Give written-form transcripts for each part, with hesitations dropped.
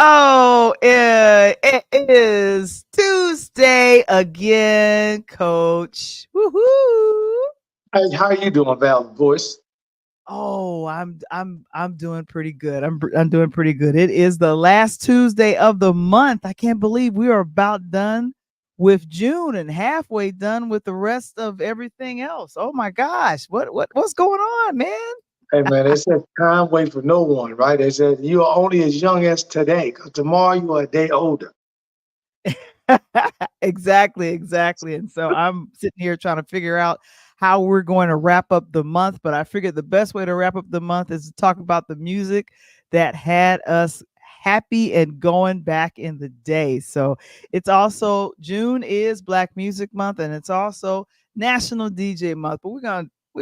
Oh, it is Tuesday again, Coach. Woohoo! Hey, how you doing, Val Voice? Oh, I'm doing pretty good. I'm doing pretty good. It is the last Tuesday of the month. I can't believe we are about done with June and halfway done with the rest of everything else. Oh my gosh, what's going on, man? Hey, man, they said time wait for no one, right? They said you are only as young as today, because tomorrow you are a day older. Exactly. And so I'm sitting here trying to figure out how we're going to wrap up the month. But I figured the best way to wrap up the month is to talk about the music that had us happy and going back in the day. So it's also June is Black Music Month, and it's also National DJ Month. But we're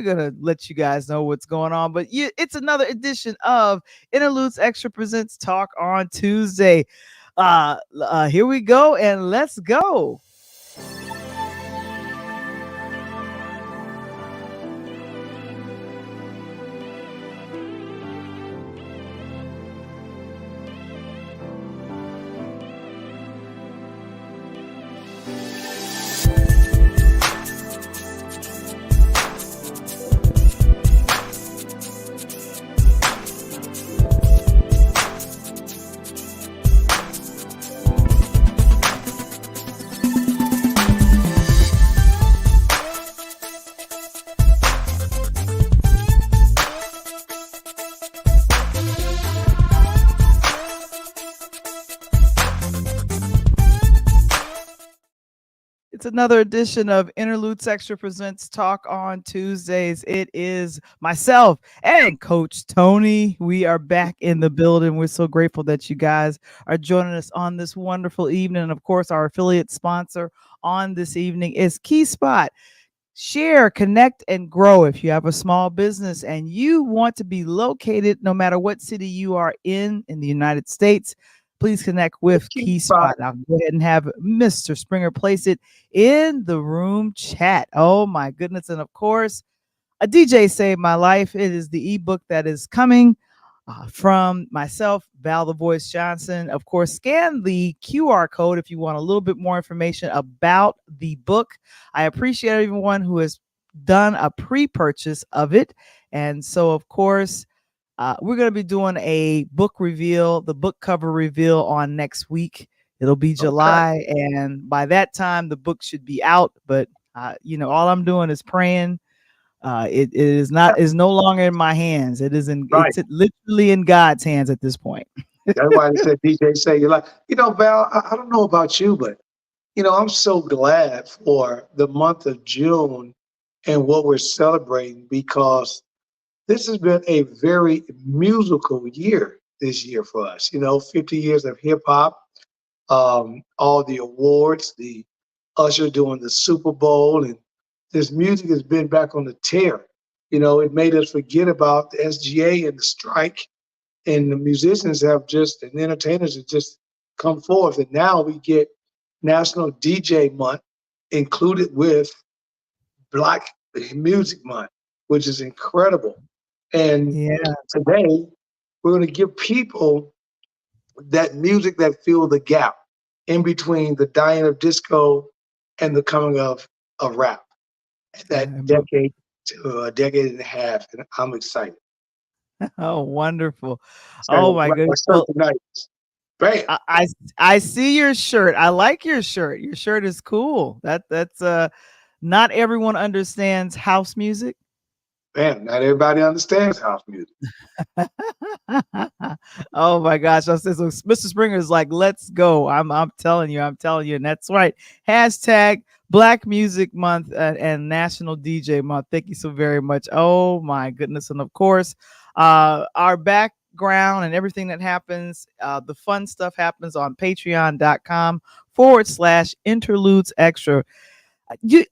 gonna let you guys know what's going on. But it's another edition of Interludes Extra presents Talk on Tuesday. Here we go, and let's go. It's another edition of Interludes Extra presents Talk on Tuesdays. It is myself and Coach Tony. We are back in the building. We're so grateful that you guys are joining us on this wonderful evening. And of course, our affiliate sponsor on this evening is Key Spot. Share, connect, and grow. If you have a small business and you want to be located no matter what city you are in the United States, please connect with Key Spot. I'll go ahead and have Mr. Springer place it in the room chat. Oh my goodness. And of course, a DJ saved my life. It is the ebook that is coming from myself, Val the Voice Johnson. Of course, scan the QR code if you want a little bit more information about the book. I appreciate everyone who has done a pre-purchase of it. And so, of course, we're going to be doing a book reveal, the book cover reveal on next week. It'll be July. Okay. And by that time, the book should be out. But, all I'm doing is praying. It is no longer in my hands. It is it's literally in God's hands at this point. That's why they said DJ say you like, Val, I don't know about you, but, I'm so glad for the month of June and what we're celebrating, because this has been a very musical year this year for us. 50 years of hip hop, all the awards, the Usher doing the Super Bowl, and this music has been back on the tear. It made us forget about the SGA and the strike, and the musicians and the entertainers have just come forth. And now we get National DJ Month included with Black Music Month, which is incredible. And today we're going to give people that music that fill the gap in between the dying of disco and the coming of rap. That decade to a decade and a half, and I'm excited. Oh, wonderful. So, oh my goodness. Well, bam. I see your shirt. I like your shirt. Your shirt is cool. That's not everyone understands house music. Man, not everybody understands house music. Oh my gosh. So Mr. Springer is like, let's go. I'm telling you, and that's right. Hashtag Black Music Month and National DJ Month. Thank you so very much. Oh my goodness. And of course, our background and everything that happens, the fun stuff happens on patreon.com/Interludes Extra.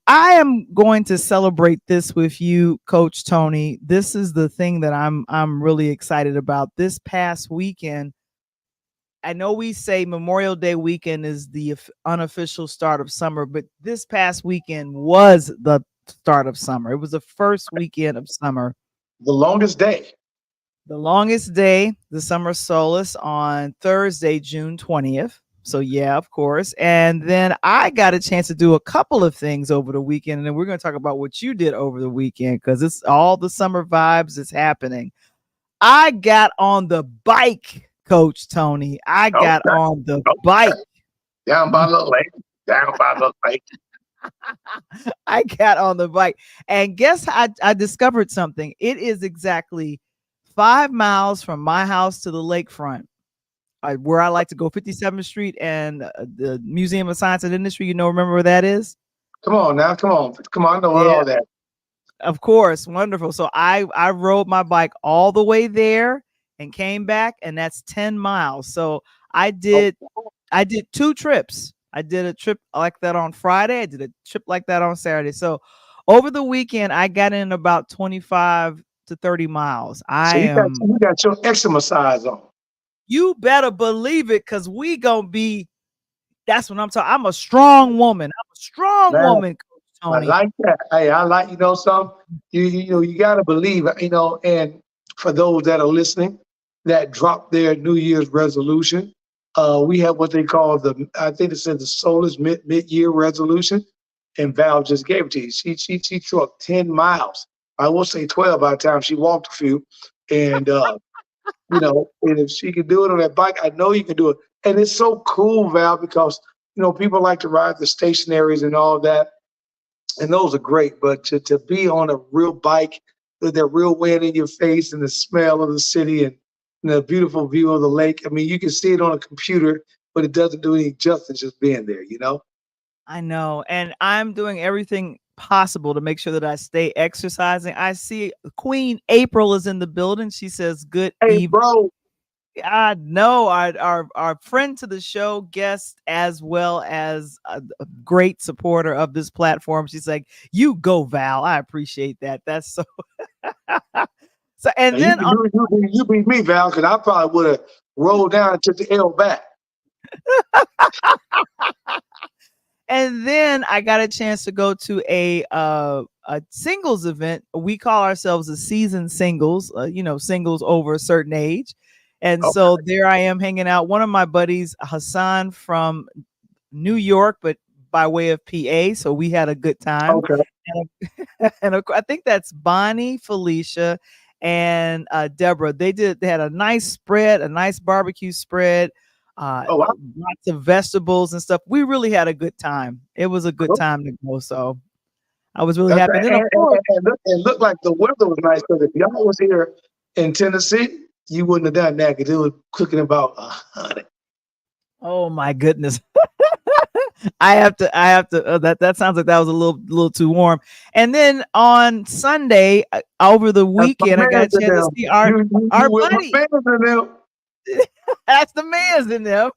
I am going to celebrate this with you, Coach Tony. This is the thing that I'm really excited about. This past weekend, I know we say Memorial Day weekend is the unofficial start of summer, but this past weekend was the start of summer. It was the first weekend of summer. The longest day. The longest day, the summer solace on Thursday, June 20th. So yeah, of course. And then I got a chance to do a couple of things over the weekend. And then we're going to talk about what you did over the weekend because it's all the summer vibes is happening. I got on the bike, Coach Tony. I got Okay. on the bike. Down by the lake. Down by the lake. I got on the bike. And guess I discovered something. It is exactly 5 miles from my house to the lakefront. Where I like to go, 57th Street and the Museum of Science and Industry. Remember where that is? Come on now, come on. I know Yeah. all that. Of course, wonderful. So I rode my bike all the way there and came back, and that's 10 miles. So I did 2 trips. I did a trip like that on Friday. I did a trip like that on Saturday. So over the weekend, I got in about 25 to 30 miles. So you got your exercise on. You better believe it, because we gonna be. That's what I'm talking. I'm a strong woman. I'm a strong woman, Coach Tony. I like that. Hey, I like, something. You gotta believe, and for those that are listening that dropped their New Year's resolution, we have what they call I think it says the Soulless mid-year resolution, and Val just gave it to you. She trucked 10 miles. I will say 12 by the time she walked a few, and and if she can do it on that bike, I know you can do it. And it's so cool, Val, because people like to ride the stationaries and all that, and those are great. But to be on a real bike with that real wind in your face and the smell of the city and the beautiful view of the lake, I mean, you can see it on a computer, but it doesn't do any justice just being there. I know, and I'm doing everything possible to make sure that I stay exercising. I see Queen April is in the building. She says, "Good evening, bro." I know our friend to the show, guest, as well as a great supporter of this platform. She's like, "You go, Val." I appreciate that. That's so. So and then you beat me, Val, because I probably would have rolled down and took the L back. And then I got a chance to go to a singles event. We call ourselves a seasoned singles, singles over a certain age. And so there I am hanging out. One of my buddies, Hassan from New York, but by way of PA. So we had a good time. Okay. And I think that's Bonnie, Felicia, and Deborah. They had a nice spread, a nice barbecue spread. Lots of vegetables and stuff. We really had a good time. It was a good time to go. So I was really happy. And looked like the weather was nice, because if y'all was here in Tennessee, you wouldn't have done that, because it was cooking about 100. Oh my goodness. I have to that sounds like that was a little too warm. And then on Sunday over the weekend, I got a chance to see our buddy. That's the man's in them.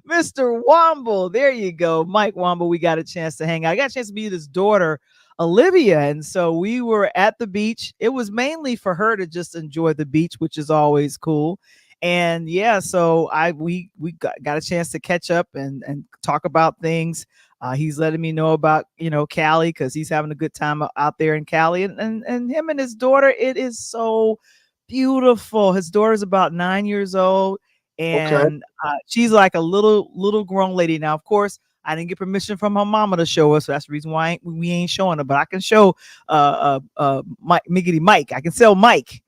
Mr. Womble. There you go. Mike Womble. We got a chance to hang out. I got a chance to meet his daughter, Olivia. And so we were at the beach. It was mainly for her to just enjoy the beach, which is always cool. And yeah, so we got a chance to catch up and talk about things. He's letting me know about, Cali, because he's having a good time out there in Cali. And him and his daughter, it is so beautiful. His daughter's about 9 years old, and she's like a little grown lady. Now, of course, I didn't get permission from her mama to show us, so that's the reason why we ain't showing her. But I can show Miggity Mike. I can sell Mike.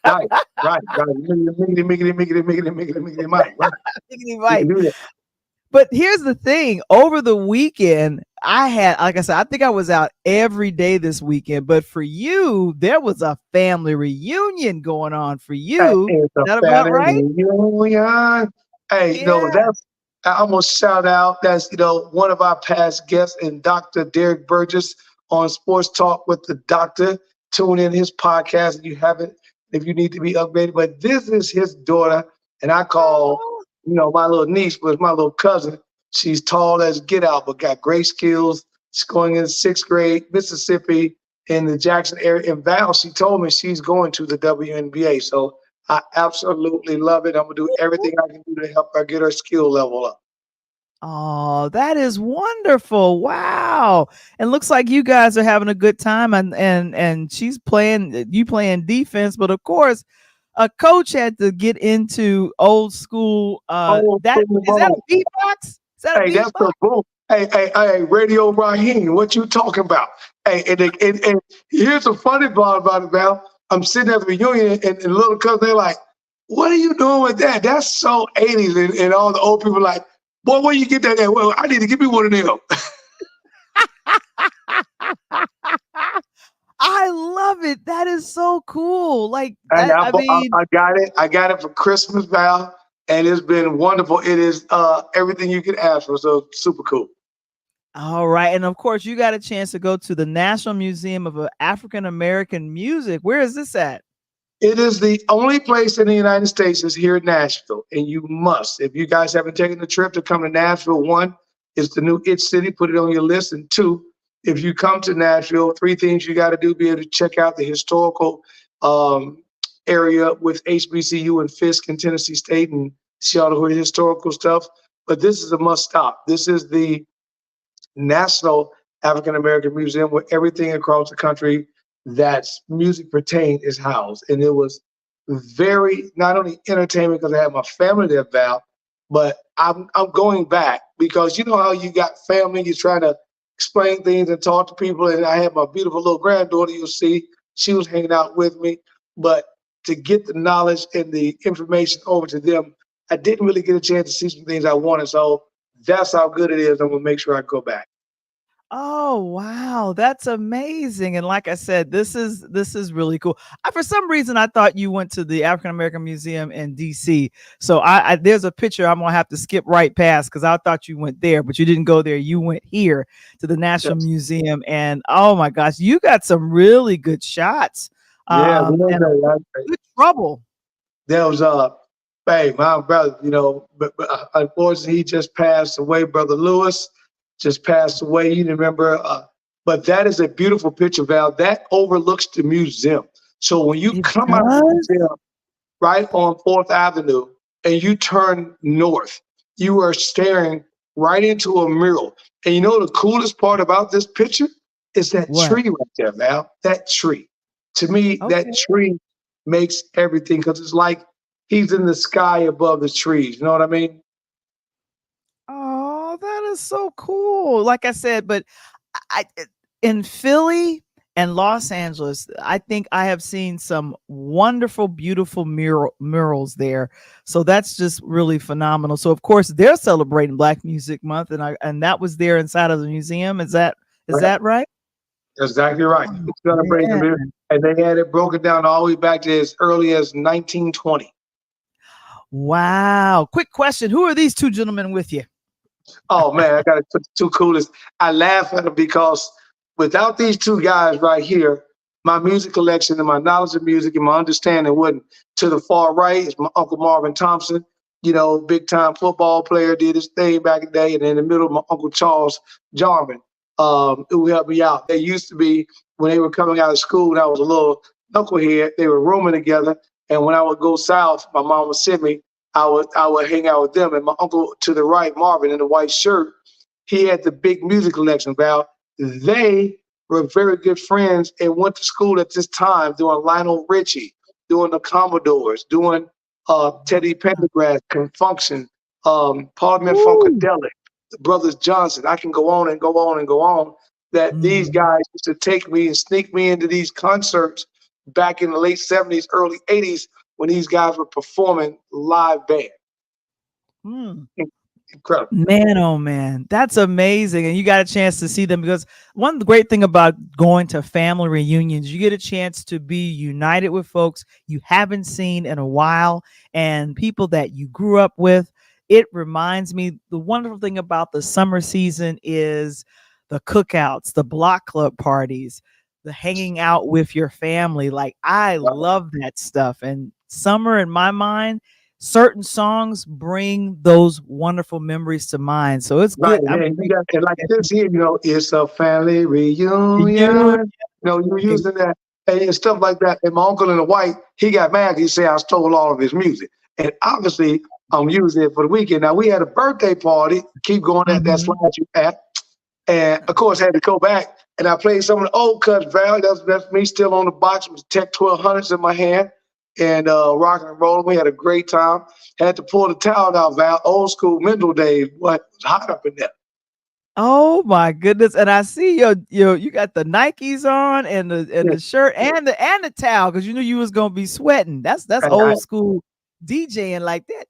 Right. Miggity Mike. Right. Miggity Mike. But here's the thing. Over the weekend, I had, like I said, I think I was out every day this weekend. But for you, there was a family reunion going on for you. Is that about right? Reunion. Hey, that's, I'm going to shout out. That's, one of our past guests, and Dr. Derek Burgess on Sports Talk with the Doctor. Tune in his podcast if you haven't, if you need to be upgraded. But this is his daughter, and I call, my little niece, but it's my little cousin. She's tall as get out, but got great skills. She's going in 6th grade, Mississippi, in the Jackson area. And Val, she told me she's going to the WNBA. So I absolutely love it. I'm going to do everything I can do to help her get her skill level up. Oh, that is wonderful. Wow. And looks like you guys are having a good time, and she's playing defense, but of course, a coach had to get into old school. Oh, That is that a beatbox? Is that a hey, that's beatbox? the boom. Hey, Radio Raheem, what you talking about? Hey, and here's the funny part about it, Val. I'm sitting at the reunion, and the little cousin, they're like, "What are you doing with that? That's so 80s." And all the old people like, "Boy, where you get that at?" Well, I need to give me one of them. I love it. That is so cool. Like And I mean, I got it. I got it for Christmas, Val, and it's been wonderful. It is everything you could ask for. So super cool. all right. And of course, you got a chance to go to the National Museum of African American Music. Where is this at? It is the only place in the United States is here in Nashville, and you must. If you guys haven't taken the trip to come to Nashville, one, it's the new It City. Put it on your list. And two, if you come to Nashville, three things you got to do: be able to check out the historical area with HBCU and Fisk and Tennessee State, and see all the historical stuff. But this is a must stop. This is the National African American Museum where everything across the country that's music pertained is housed. And it was very not only entertainment because I had my family there, Val, but I'm going back because you know how you got family, you're trying to explain things and talk to people. And I had my beautiful little granddaughter, you'll see, she was hanging out with me. But to get the knowledge and the information over to them, I didn't really get a chance to see some things I wanted. So that's how good it is. I'm gonna make sure I go back. Oh wow, that's amazing. And like I said, this is really cool. For some reason I thought you went to the African American Museum in DC. So I there's a picture I'm gonna have to skip right past because I thought you went there, but you didn't go there. You went here to the National Yes. Museum, and oh my gosh, you got some really good shots. Yeah, And good trouble. there was hey, my brother, you know, but unfortunately he just passed away. Brother Lewis just passed away. You remember, but that is a beautiful picture, Val. That overlooks the museum. So when you It come out of the does? museum, right on Fourth Avenue, and you turn north, you are staring right into a mural. And you know the coolest part about this picture is that What? tree right there, Val. That tree. To me, that Okay. tree makes everything because it's like he's in the sky above the trees. You know what I mean? Oh, that is so cool. Like I said, but in Philly and Los Angeles, I think I have seen some wonderful, beautiful murals there. So that's just really phenomenal. So of course they're celebrating Black Music Month, and that was there inside of the museum. Is Right. that right? Exactly right. Oh, It's celebrating the music. man. And they had it broken down all the way back to as early as 1920. Wow. Quick question: who are these two gentlemen with you? Oh man, I got to put the two coolest. I laugh at them because without these two guys right here, my music collection and my knowledge of music and my understanding wouldn't. To the far right is my Uncle Marvin Thompson, you know, big time football player, did his thing back in the day. And in the middle, my Uncle Charles Jarman, who helped me out. They used to be, when they were coming out of school, and I was a little knucklehead, they were rooming together. And when I would go south, my mom would send me, I would hang out with them. And my uncle to the right, Marvin, in the white shirt, he had the big music collection. Val, they were very good friends and went to school at this time doing Lionel Richie, doing the Commodores, doing Teddy Pendergrass, Confunction, Parliament Ooh. Funkadelic, the Brothers Johnson. I can go on and go on and go on. That these Mhm. guys used to take me and sneak me into these concerts back in the late 70s, early 80s when these guys were performing live band. Mm. Incredible. Man, oh man, that's amazing. And you got a chance to see them because one great thing about going to family reunions, you get a chance to be united with folks you haven't seen in a while and people that you grew up with. It reminds me the wonderful thing about the summer season is the cookouts, the block club parties, the hanging out with your family. Like I love that stuff. And summer in my mind, certain songs bring those wonderful memories to mind. So it's Right, good. I'm man. You got grateful and like that this here, you know, it's a family you reunion. You know, you're using that and stuff like that. And my uncle in the white, he got mad. He said I stole all of his music. And obviously, I'm using it for the weekend. Now we had a birthday party. Keep going at that Mhm. slide you at. And of course, I had to go back and I played some of the old cuts, Val. That's me still on the box with the Tech 1200s in my hand. and rocking and rolling. We had a great time. Had to pull the towel out, Val. Old school Mendel days. What was hot up in there? Oh my goodness. And I see you got the Nikes on and Yeah. the shirt and the towel because you knew you was gonna be sweating. That's I old school DJing like that.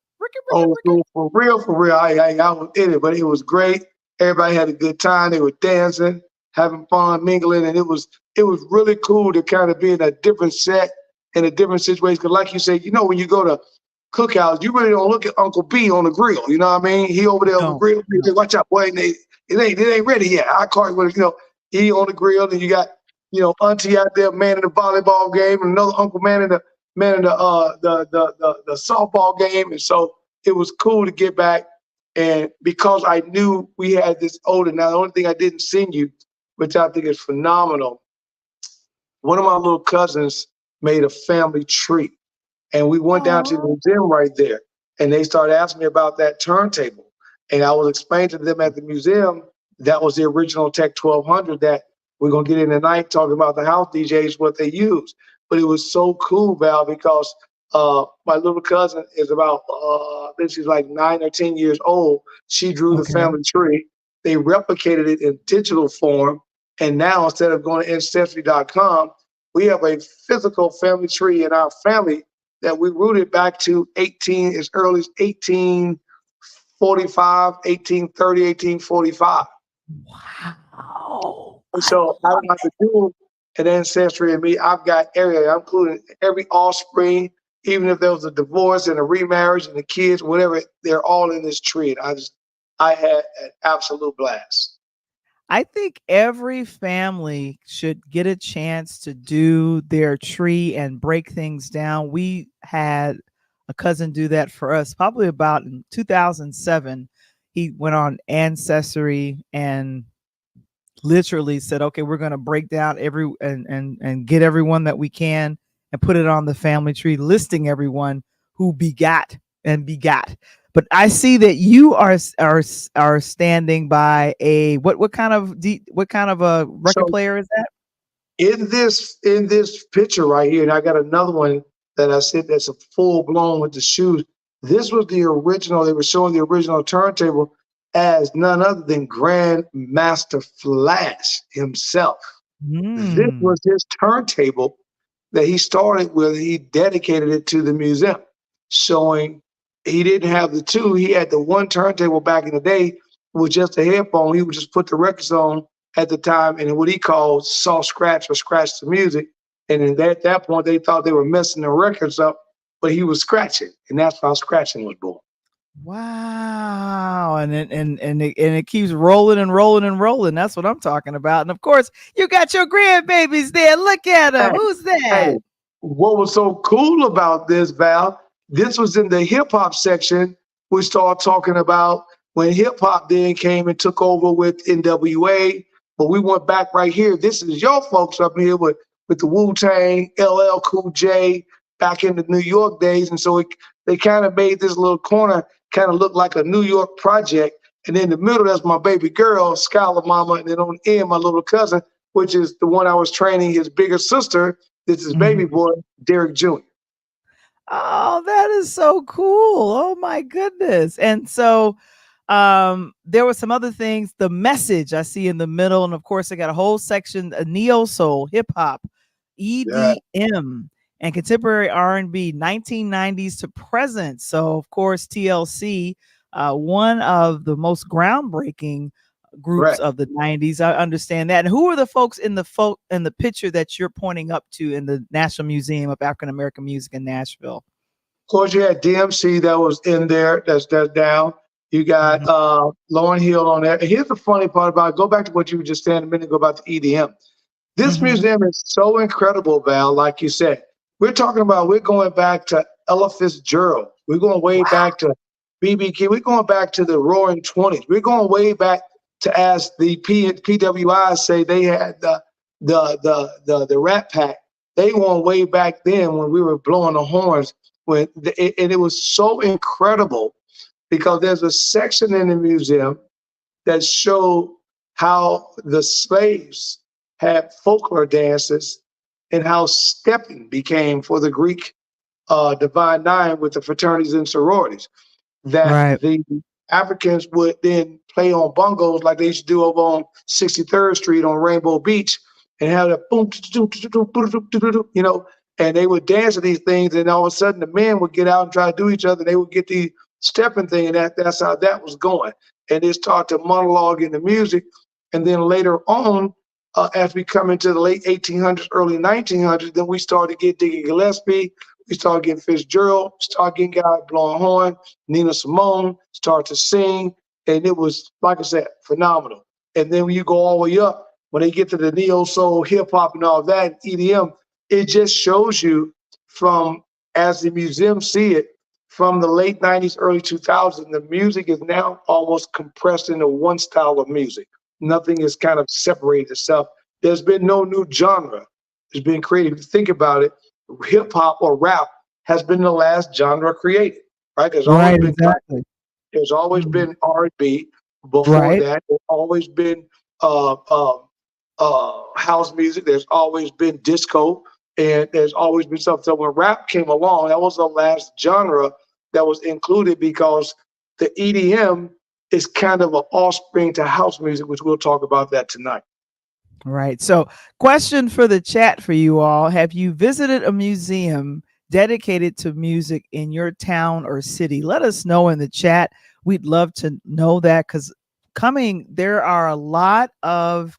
old Ricky. school for real, for real. I was in it, but it was great. Everybody had a good time. They were dancing, having fun, mingling, and it was really cool to kind of be in a different set in a different situation. Because, like you said, when you go to cookouts, you really don't look at Uncle B on the grill. You know what I mean? He over there on the No, grill. You no. say, watch out, boy! And it ain't ready yet. I call it with he on the grill, and you got Auntie out there manning the volleyball game, and another uncle manning the softball game, and so it was cool to get back. And because I knew we had this older, now the only thing I didn't send you, which I think is phenomenal, one of my little cousins made a family tree, and we went down to the Oh, museum right there, and they started asking me about that turntable, and I was explaining to them at the museum that was the original Tech 1200 that we're gonna get in tonight, talking about the house DJs, what they use. But it was so cool, Val, because my little cousin is about, I think she's like 9 or 10 years old. She drew the okay. family tree. They replicated it in digital form. And now instead of going to ancestry.com, we have a physical family tree in our family that we rooted back to as early as 1845, 1830, 1845. Wow. And I so I love don't have to do an ancestry in me. I've got everything. I'm including every offspring, even if there was a divorce and a remarriage and the kids, whatever, they're all in this tree. And I had an absolute blast. I think every family should get a chance to do their tree and break things down. We had a cousin do that for us probably about in 2007. He went on Ancestry and literally said, "Okay, we're going to break down every and get everyone that we can and put it on the family tree, listing everyone who begot and begot." But I see that you are standing by a what kind of what kind of a record So player is that? in this picture right here, and I got another one that I said that's a full blown with the shoes. This was the original. They were showing the original turntable as none other than Grand Master Flash himself. This Hmm. was his turntable that he started with. He dedicated it to the museum, showing he didn't have the two. He had the one turntable back in the day with just a headphone. He would just put the records on at the time and what he called soft scratch or scratch the music. And at that point, they thought they were messing the records up, but he was scratching, and that's how scratching was born. Wow. And it keeps rolling and rolling and rolling. That's what I'm talking about. And of course, you got your grandbabies there. Look at them. Hey, Who's hey, that? what was so cool about this, Val? This was in the hip hop section. We started talking about when hip hop then came and took over with NWA. But we went back right here. This is your folks up here with the Wu Tang, LL Cool J, back in the New York days. And so they kind of made this little corner kind of look like a New York project. And in the middle, that's my baby girl, Skylar Mama. And then on the end, my little cousin, which is the one I was training, his bigger sister. This is baby Mhm. boy, Derek Jr. Oh, that is so cool. Oh my goodness. And so there were some other things. The message I see in the middle, and of course I got a whole section, neo soul, hip hop, Yeah, EDM, and contemporary R&B, 1990s to present. So of course TLC, one of the most groundbreaking groups right. of the 90s. I understand that. And who are the folks in the picture that you're pointing up to in the National Museum of African American Music in Nashville? Of course, you had DMC that was in there. That's down. You got Mhm, Lauryn Hill on there. And here's the funny part about it. Go back to what you were just saying a minute ago about the EDM. This mhm, museum is so incredible, Val. Like you said, we're going back to Ella Fitzgerald. We're going way back to BB King. We're going back to the Roaring Twenties. We're going way back to, as the PWI say, they had the Rat Pack. They went way back then when we were blowing the horns. And it was so incredible because there's a section in the museum that showed how the slaves had folklore dances and how stepping became for the Greek Divine Nine with the fraternities and sororities, that Right. the Africans would then play on bongos like they used to do over on 63rd Street on Rainbow Beach and have that boom, you know, and they would dance to these things, and all of a sudden the men would get out and try to do each other. They would get the stepping thing, and that's how that was going. And they start to monologue in the music, and then later on, as we come into the late 1800s, early 1900s, then we start to get Dickie Gillespie, we start getting Fitzgerald, start getting guys blowing horn, Nina Simone start to sing, and it was, like I said, phenomenal. And then when you go all the way up, when they get to the neo soul, hip hop, and all that, EDM, it just shows you from, as the museums see it, from the late 90s, early 2000s, the music is now almost compressed into one style of music. Nothing is kind of separated itself. There's been no new genre that's been created. If you think about it, hip hop or rap has been the last genre created, right? Right. Exactly. There's always Mhm. been R&B. Before Right. that, there's always been house music. There's always been disco, and there's always been something. So when rap came along, that was the last genre that was included, because the EDM is kind of an offspring to house music, which we'll talk about that tonight. Right. So, question for the chat for you all. Have you visited a museum dedicated to music in your town or city? Let us know in the chat. We'd love to know that, because there are a lot of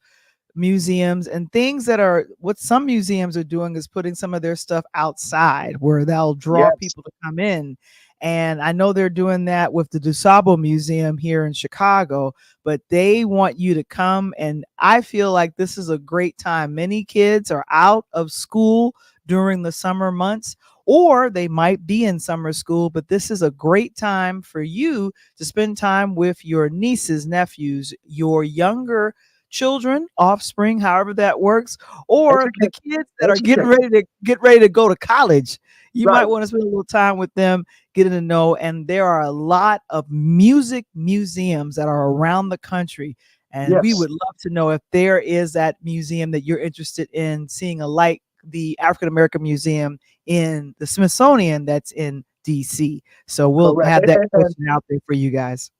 museums and things that are, what some museums are doing is putting some of their stuff outside where they'll draw Yes. people to come in. And I know they're doing that with the DuSable Museum here in Chicago, but they want you to come. And I feel like this is a great time. Many kids are out of school during the summer months, or they might be in summer school, but this is a great time for you to spend time with your nieces, nephews, your younger children, offspring, however that works, or the kids that are getting ready to go to college. You might Right. want to spend a little time with them, getting to know. And there are a lot of music museums that are around the country. And we Yes. would love to know if there is that museum that you're interested in seeing, like the African American Museum in the Smithsonian that's in DC. So we'll Correct. have that question out there for you guys.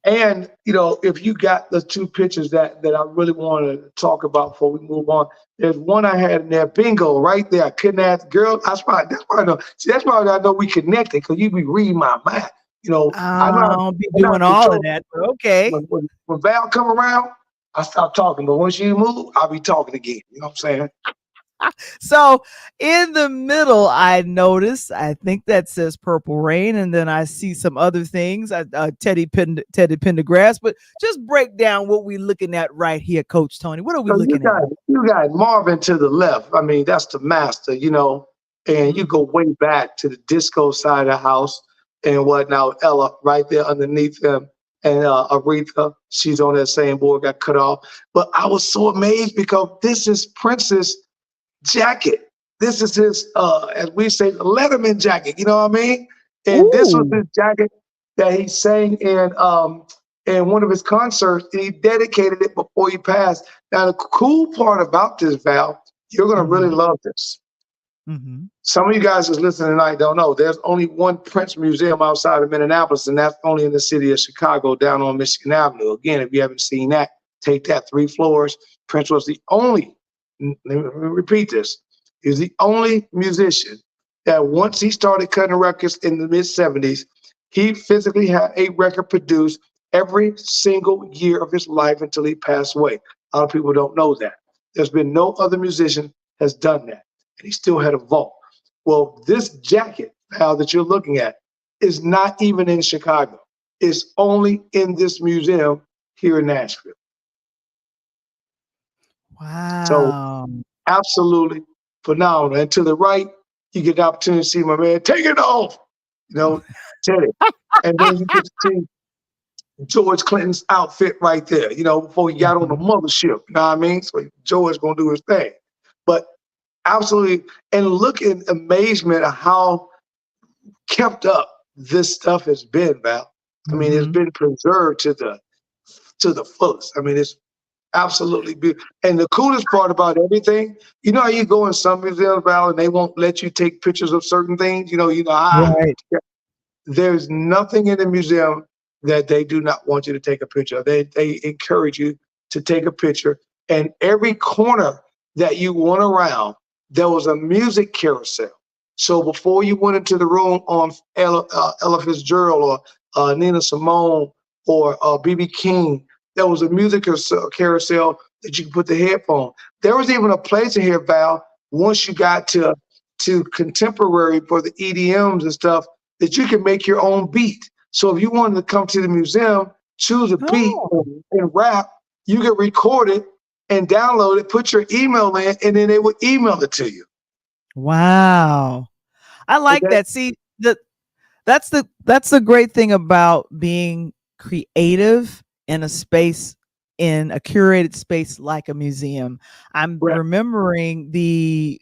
And you know, if you got the two pictures that I really want to talk about before we move on, there's one I had in there, bingo, right there. I couldn't ask girl. That's why I know. See, that's why I know we connected, because you be reading my mind. You know, I don't be doing all of that, but okay. When Val come around, I stop talking. But once you move, I'll be talking again. You know what I'm saying? So in the middle, I noticed, I think that says Purple Rain, and then I see some other things, Teddy Pendergrass. But just break down what we're looking at right here, Coach Tony. What are we So looking at? you got Marvin to the left. I mean, that's the master, you know. And you go way back to the disco side of the house and whatnot. Ella right there underneath him, and Aretha, she's on that same board, got cut off. But I was so amazed, because this is Prince's jacket. This is his, as we say, Letterman jacket. You know what I mean? And this was his jacket that he sang in one of his concerts, and he dedicated it before he passed. Now, the cool part about this, Val, you're gonna really love this. Some of you guys that's listening tonight don't know. There's only one Prince museum outside of Minneapolis, and that's only in the city of Chicago, down on Michigan Avenue. Again, if you haven't seen that, take that, 3 floors. Prince was the only, let me repeat this, he was the only musician that once he started cutting records in the mid-70s, he physically had a record produced every single year of his life until he passed away. A lot of people don't know that. There's been no other musician has done that, and he still had a vault. Well, this jacket now that you're looking at is not even in Chicago. It's only in this museum here in Nashville. So Wow. absolutely phenomenal. And to the right, you get the opportunity to see my man, take it off, you know, Teddy. And then you get to see George Clinton's outfit right there, you know, before he got on the mothership, you know what I mean? So George gonna do his thing. But absolutely, and look in amazement at how kept up this stuff has been, Val. I mean, it's been preserved to the fullest. I mean, it's Absolutely beautiful. And the coolest part about everything, you know how you go in some museums, Val, and they won't let you take pictures of certain things. Right. There's nothing in the museum that they do not want you to take a picture of. They encourage you to take a picture. And every corner that you went around, there was a music carousel. So before you went into the room on Ella Fitzgerald or Nina Simone or B.B. King, there was a music carousel that you could put the headphone. There was even a place in here, Val, once you got to contemporary for the EDMs and stuff, that you can make your own beat. So if you wanted to come to the museum, choose a beat Oh, and rap, you can record it and download it, put your email in, and then they would email it to you. wow. I And like that. See, that's the great thing about being creative in a space, in a curated space like a museum. I'm right, remembering the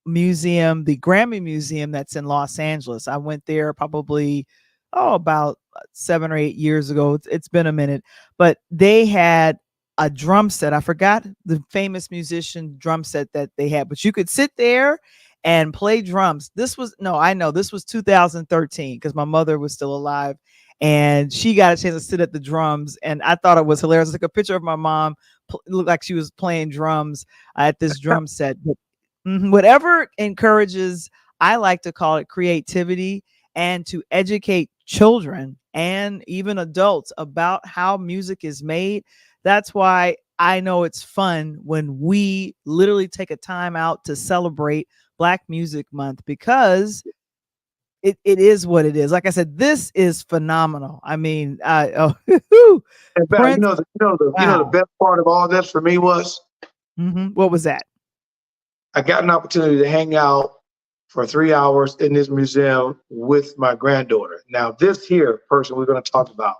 museum, the Grammy Museum that's in Los Angeles. I went there probably about 7 or 8 years ago. It's been a minute, but they had a drum set. I forgot the famous musician drum set that they had, but you could sit there and play drums. This was no, I know this was 2013 because my mother was still alive, and she got a chance to sit at the drums, and I thought it was hilarious. I took a picture of my mom, looked like she was playing drums at this drum set. But whatever encourages, I like to call it creativity, and to educate children and even adults about how music is made. That's why I know it's fun when we literally take a time out to celebrate Black Music Month, because it is what it is. Like I said, this is phenomenal. I mean, and Val, Prince, the wow. best part of all this for me was What was that? I got an opportunity to hang out for 3 hours in this museum with my granddaughter. Now, this here person we're going to talk about,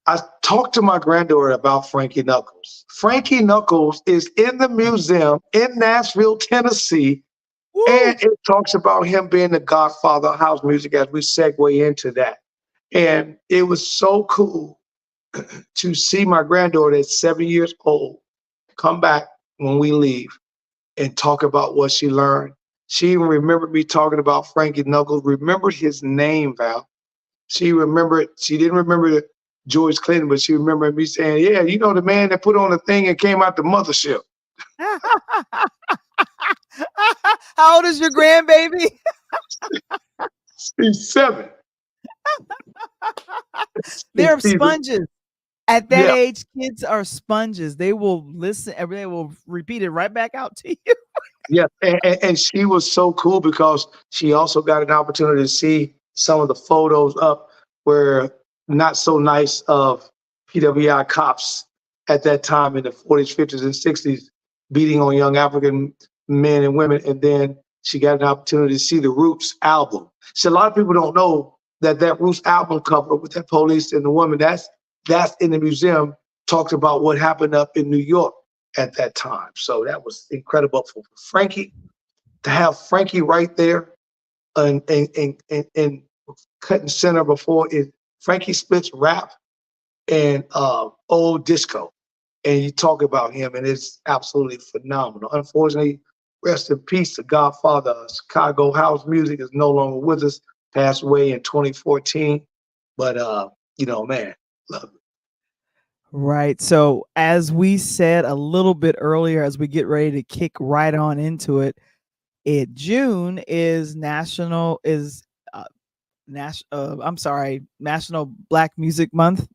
I talked to my granddaughter about Frankie Knuckles. Frankie Knuckles is in the museum in Nashville, Tennessee, Woo! and it talks about him being the godfather of house music as we segue into that. And it was so cool to see my granddaughter at 7 years old come back when we leave and talk about what she learned. She even remembered me talking about Frankie Knuckles, remembered his name, Val. She didn't remember George Clinton, but she remembered me saying, yeah, you know, the man that put on the thing and came out the mothership. How old is your grandbaby? He's 7. They're He's, sponges. At that yeah, age, kids are sponges. They will listen, they will repeat it right back out to you. yeah. And she was so cool because she also got an opportunity to see some of the photos up where not so nice of PWI cops at that time in the 40s, 50s, and 60s beating on young African men and women. And then she got an opportunity to see the Roots album. So a lot of people don't know that Roots album cover with that police and the woman, that's in the museum, talks about what happened up in New York at that time. So that was incredible for Frankie to have Frankie right there and cutting center before it. Frankie splits rap and old disco, and you talk about him, and it's absolutely phenomenal. Unfortunately, rest in peace, the godfather of Chicago house music is no longer with us. Passed away in 2014, but man, love it. Right. So, as we said a little bit earlier, as we get ready to kick right on into it, June is National Black Music Month.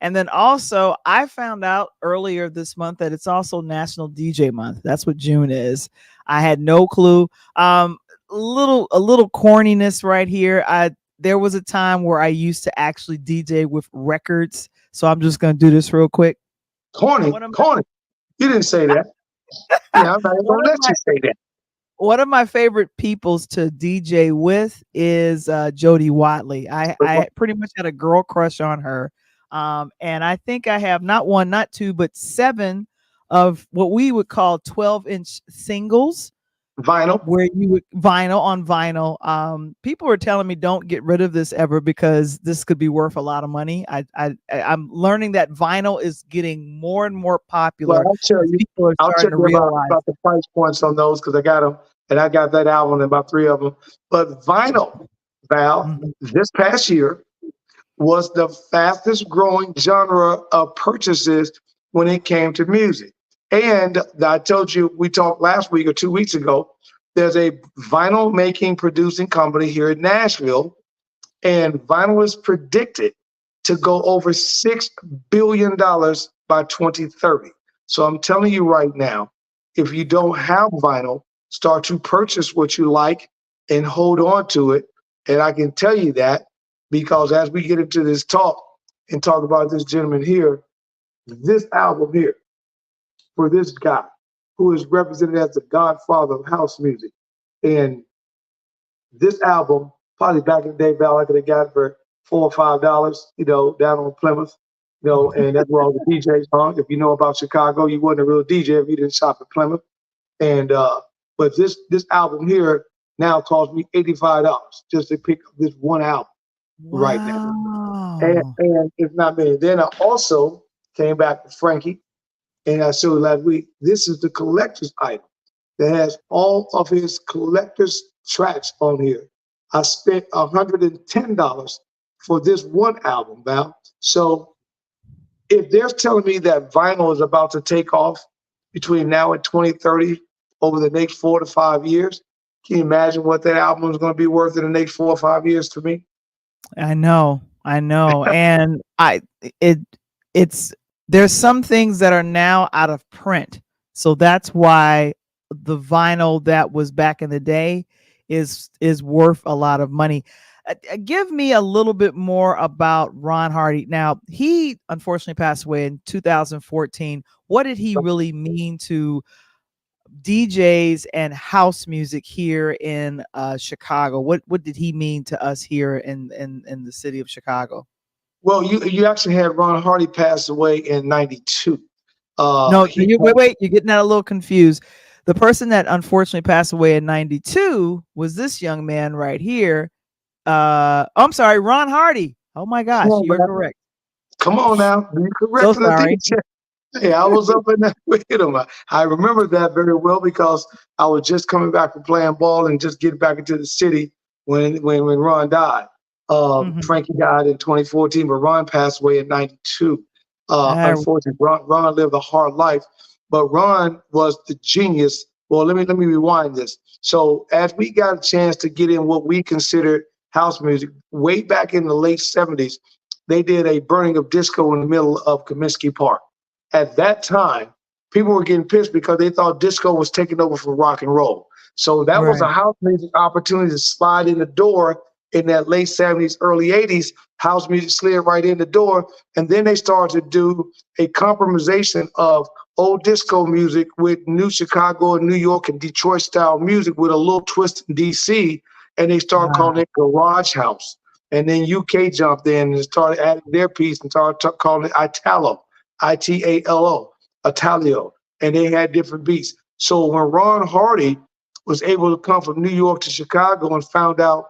And then also, I found out earlier this month that it's also National DJ Month. That's what June is. I had no clue. A little corniness right here. There was a time where I used to actually DJ with records. So I'm just gonna do this real quick. Corny, One of my corny. You didn't say that. Yeah, I'm not even one gonna of let my you say that. one of my favorite peoples to DJ with is Jody Watley. I pretty much had a girl crush on her. And I think I have not one, not two, but 7 of what we would call 12-inch singles. Vinyl. where you would vinyl. People were telling me don't get rid of this ever because this could be worth a lot of money. I'm learning that vinyl is getting more and more Well, popular I'll tell as you. people are I'll tell starting to you realize. about the price points on those because I got them, and I got that album and about 3 of them. But vinyl, Val, Mhm. this past year was the fastest growing genre of purchases when it came to music. And I told you, we talked last week or 2 weeks ago, there's a vinyl making producing company here in Nashville, and vinyl is predicted to go over $6 billion by 2030. So I'm telling you right now, if you don't have vinyl, start to purchase what you like and hold on to it. And I can tell you that because as we get into this talk and talk about this gentleman here, this album here for this guy who is represented as the godfather of house music. And this album, probably back in the day, Val, I could have got it for $4 or $5, down on Plymouth, and that's where all the DJs hung. If you know about Chicago, you wasn't a real DJ if you didn't shop at Plymouth. And but this album here now costs me $85 just to pick up this one album right now. Wow. And it's not many. Then I also came back to Frankie, and I showed last week. This is the collector's item that has all of his collector's tracks on here. I spent $110 for this one album, Val. So if they're telling me that vinyl is about to take off between now and 2030 over the next 4 to 5 years, can you imagine what that album is going to be worth in the next 4 or 5 years to me? I know. And it's there's some things that are now out of print. So that's why the vinyl that was back in the day is worth a lot of money. Give me a little bit more about Ron Hardy. Now, he unfortunately passed away in 2014. What did he really mean to DJs and house music here in Chicago? What did he mean to us here in the city of Chicago? Well, you actually had Ron Hardy pass away in '92. No, wait, you're getting that a little confused. The person that unfortunately passed away in '92 was this young man right here. I'm sorry, Ron Hardy. Oh my gosh, you're correct. Come on now, you correct. So sorry. Hey, I was up in that with him. I remember that very well because I was just coming back from playing ball and just getting back into the city when Ron died. Frankie died in 2014, but Ron passed away in '92. Unfortunately, Ron lived a hard life, but Ron was the genius. Well, let me rewind this. So as we got a chance to get in what we considered house music, way back in the late '70s, they did a burning of disco in the middle of Comiskey Park. At that time, people were getting pissed because they thought disco was taking over for rock and roll. So that was a house music opportunity to slide in the door in that late '70s, early '80s. House music slid right in the door. And then they started to do a compromisation of old disco music with new Chicago and New York and Detroit style music with a little twist in DC. And they started calling it garage house. And then UK jumped in and started adding their piece and started calling it Italo. Italo, Italio, and they had different beats. So when Ron Hardy was able to come from New York to Chicago and found out,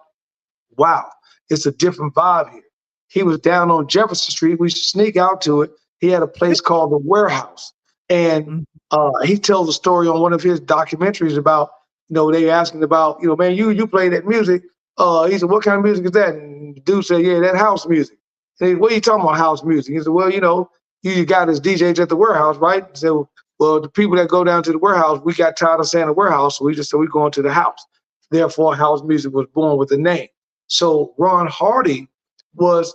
wow, it's a different vibe here. He was down on Jefferson Street. We sneak out to it. He had a place called the Warehouse. And he tells a story on one of his documentaries about, they asking about, man, you play that music. He said, what kind of music is that? And the dude said, yeah, that house music. And he said, what are you talking about, house music? He said, well, you got as DJs at the Warehouse, right? So, well, the people that go down to the Warehouse, we got tired of saying the Warehouse, so we just said we're going to the house. Therefore, house music was born with the name. So Ron Hardy was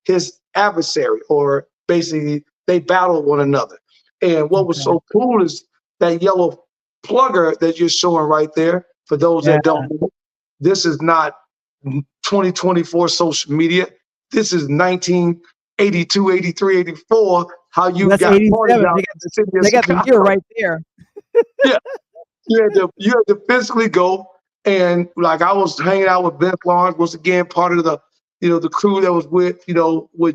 his adversary, or basically they battled one another. And what was so cool is that yellow plugger that you're showing right there, for those that don't know, this is not 2024 social media. This is 1982, 83, 84, how you That's got 87. parties out in the city of They got Chicago. the year right there. Yeah. You had to physically go, and like I was hanging out with Ben Florence, was again part of the, the crew that was with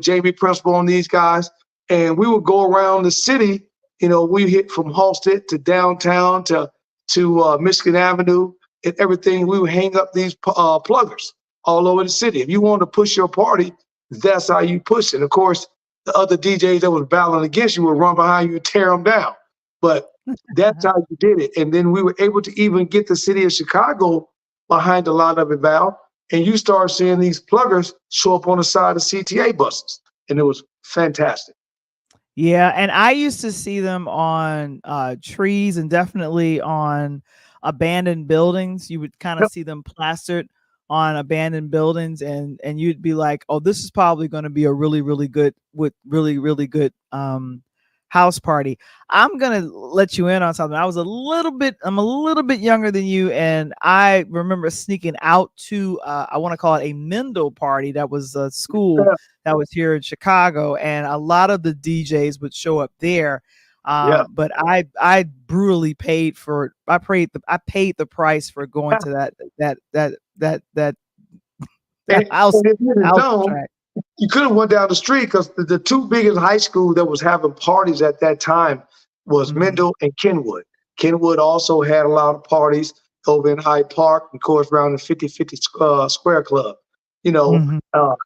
Jamie Principal and these guys. And we would go around the city, we hit from Halsted to downtown to to Michigan Avenue and everything. We would hang up these pluggers all over the city. If you wanted to push your party, that's how you push it. Of course, the other DJs that was battling against you would run behind you and tear them down. But that's how you did it. And then we were able to even get the city of Chicago behind a lot of it, Val. And you start seeing these pluggers show up on the side of CTA buses. And it was fantastic. Yeah, and I used to see them on trees and definitely on abandoned buildings. You would kind of Yep. see them plastered on abandoned buildings, and you'd be like, "Oh, this is probably going to be a really good house party." I'm gonna let you in on something. I'm a little bit younger than you, and I remember sneaking out to I want to call it a Mendel party. That was a school that was here in Chicago, and a lot of the DJs would show up there. Yeah. But I brutally paid for I paid the price for going to that house And if you didn't know, track. you could have went down the street because the two biggest high schools that was having parties at that time was Mendel and Kenwood. Kenwood also had a lot of parties over in Hyde Park, of course, around the 50/50 Square Club. You know,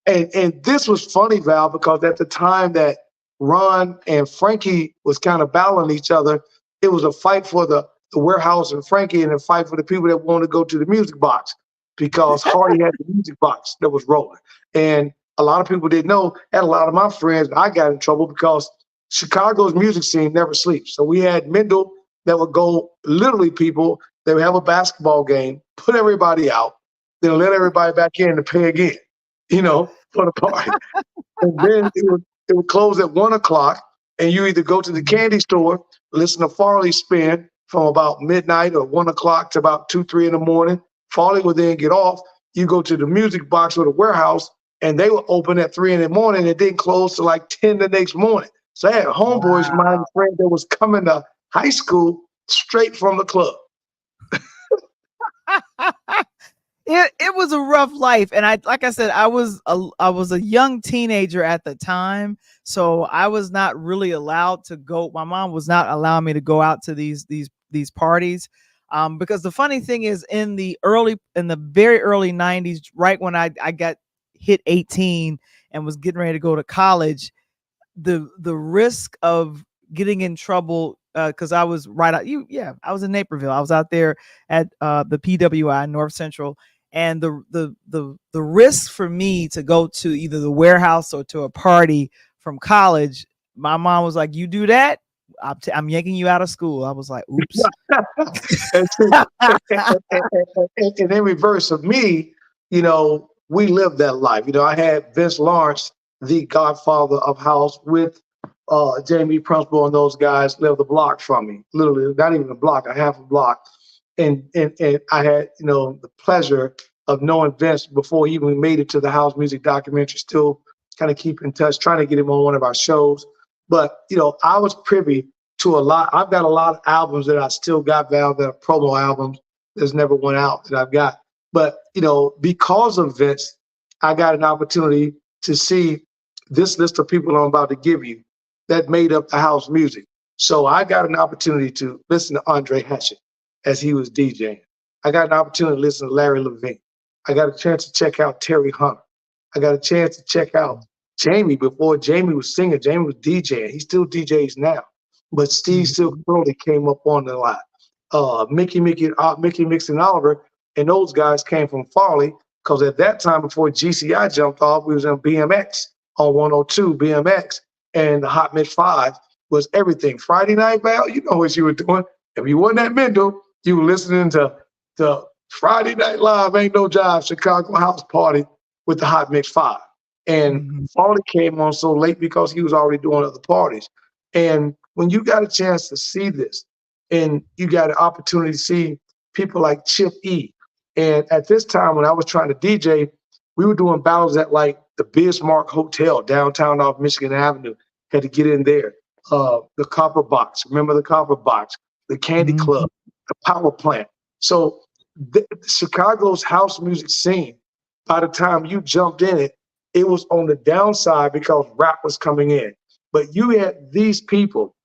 and this was funny, Val, because at the time that Ron and Frankie was kind of battling each other, it was a fight for the warehouse and Frankie, and a fight for the people that wanted to go to the music box because Hardy had the music box that was rolling. And a lot of people didn't know, and a lot of my friends, I got in trouble because Chicago's music scene never sleeps. So we had Mendel that would go, literally people, they would have a basketball game, put everybody out, then let everybody back in to pay again, you know, for the party. And then it would close at 1 o'clock, and you either go to the candy store, listen to Farley spin from about midnight or 1 o'clock to about 2, 3 in the morning. Farley would then get off. You go to the music box or the warehouse, and they were open at 3 in the morning. It didn't close till like 10 the next morning. So I had homeboys, my friend that was coming to high school straight from the club. It was a rough life, and like I said, I was a young teenager at the time, so I was not really allowed to go. My mom was not allowing me to go out to these parties, because the funny thing is, in the very early 90s, right when I got hit 18 and was getting ready to go to college, the risk of getting in trouble, because I was I was in Naperville. I was out there at the PWI North Central. And the risk for me to go to either the warehouse or to a party from college, my mom was like, "You do that, I'm yanking you out of school." I was like, "Oops." and in reverse of me, you know, we lived that life. You know, I had Vince Lawrence, the godfather of house, with Jamie Principal and those guys lived a block from me, literally not even a block, a half a block. And I had, you know, the pleasure of knowing Vince before he even made it to the house music documentary, still kind of keep in touch, trying to get him on one of our shows. But, you know, I was privy to a lot. I've got a lot of albums that I still got, Val, that are promo albums that's never went out that I've got. But, you know, because of Vince, I got an opportunity to see this list of people I'm about to give you that made up the house music. So I got an opportunity to listen to Andre Hatchett as he was DJing. I got an opportunity to listen to Larry Levine. I got a chance to check out Terry Hunter. I got a chance to check out Jamie before Jamie was singing. Jamie was DJing. He still DJs now. But Steve Silk Crowley came up on the lot. Mickey Mix and Oliver, and those guys came from Farley, because at that time, before GCI jumped off, we was in BMX on 102 BMX, and the Hot Mix 5 was everything. Friday night, Val, you know what you were doing. If you wasn't at Mendel, you were listening to Friday Night Live, Ain't No Jive, Chicago House Party with the Hot Mix 5. And Farley came on so late because he was already doing other parties. And when you got a chance to see this, and you got an opportunity to see people like Chip E. And at this time, when I was trying to DJ, we were doing battles at like the Bismarck Hotel downtown off Michigan Avenue. Had to get in there. The Copper Box, remember the Copper Box, the Candy Club, the Power Plant. So Chicago's house music scene, by the time you jumped in it, it was on the downside because rap was coming in. But you had these people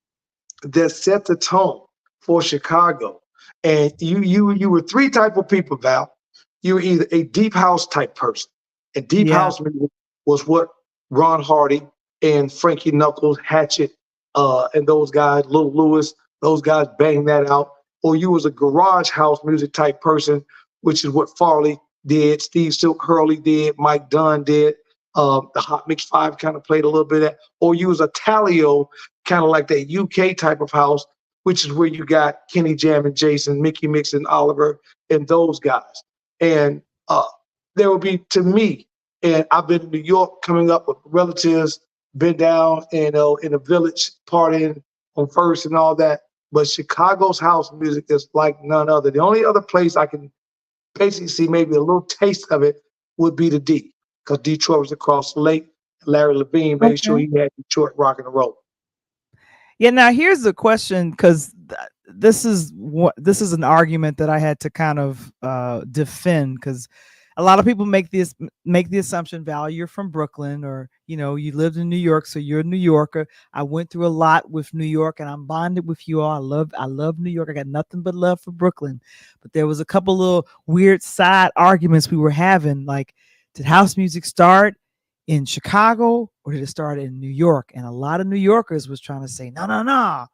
that set the tone for Chicago. And you were three type of people, Val. You were either a deep house type person, and deep Yeah. house music was what Ron Hardy and Frankie Knuckles, Hatchet, and those guys, Little Lewis, those guys banged that out. Or you was a garage house music type person, which is what Farley did, Steve Silk Hurley did, Mike Dunn did. The Hot Mix 5 kind of played a little bit of that. Or you was a Talio, kind of like that UK type of house, which is where you got Kenny Jam and Jason, Mickey Mix and Oliver, and those guys. And there will be, to me, and I've been in New York coming up with relatives, been down in the village partying on First and all that. But Chicago's house music is like none other. The only other place I can basically see maybe a little taste of it would be the D, because Detroit was across the lake. Larry Levine made sure he had Detroit rock and roll. Yeah. Now here's the question, because this is an argument that I had to kind of defend, because a lot of people make the assumption, Val, you're from Brooklyn, or you lived in New York, so you're a New Yorker. I went through a lot with New York, and I'm bonded with you all. I love New York. I got nothing but love for Brooklyn. But there was a couple little weird side arguments we were having, like, did house music start in Chicago or did it start in New York? And a lot of New Yorkers was trying to say, no,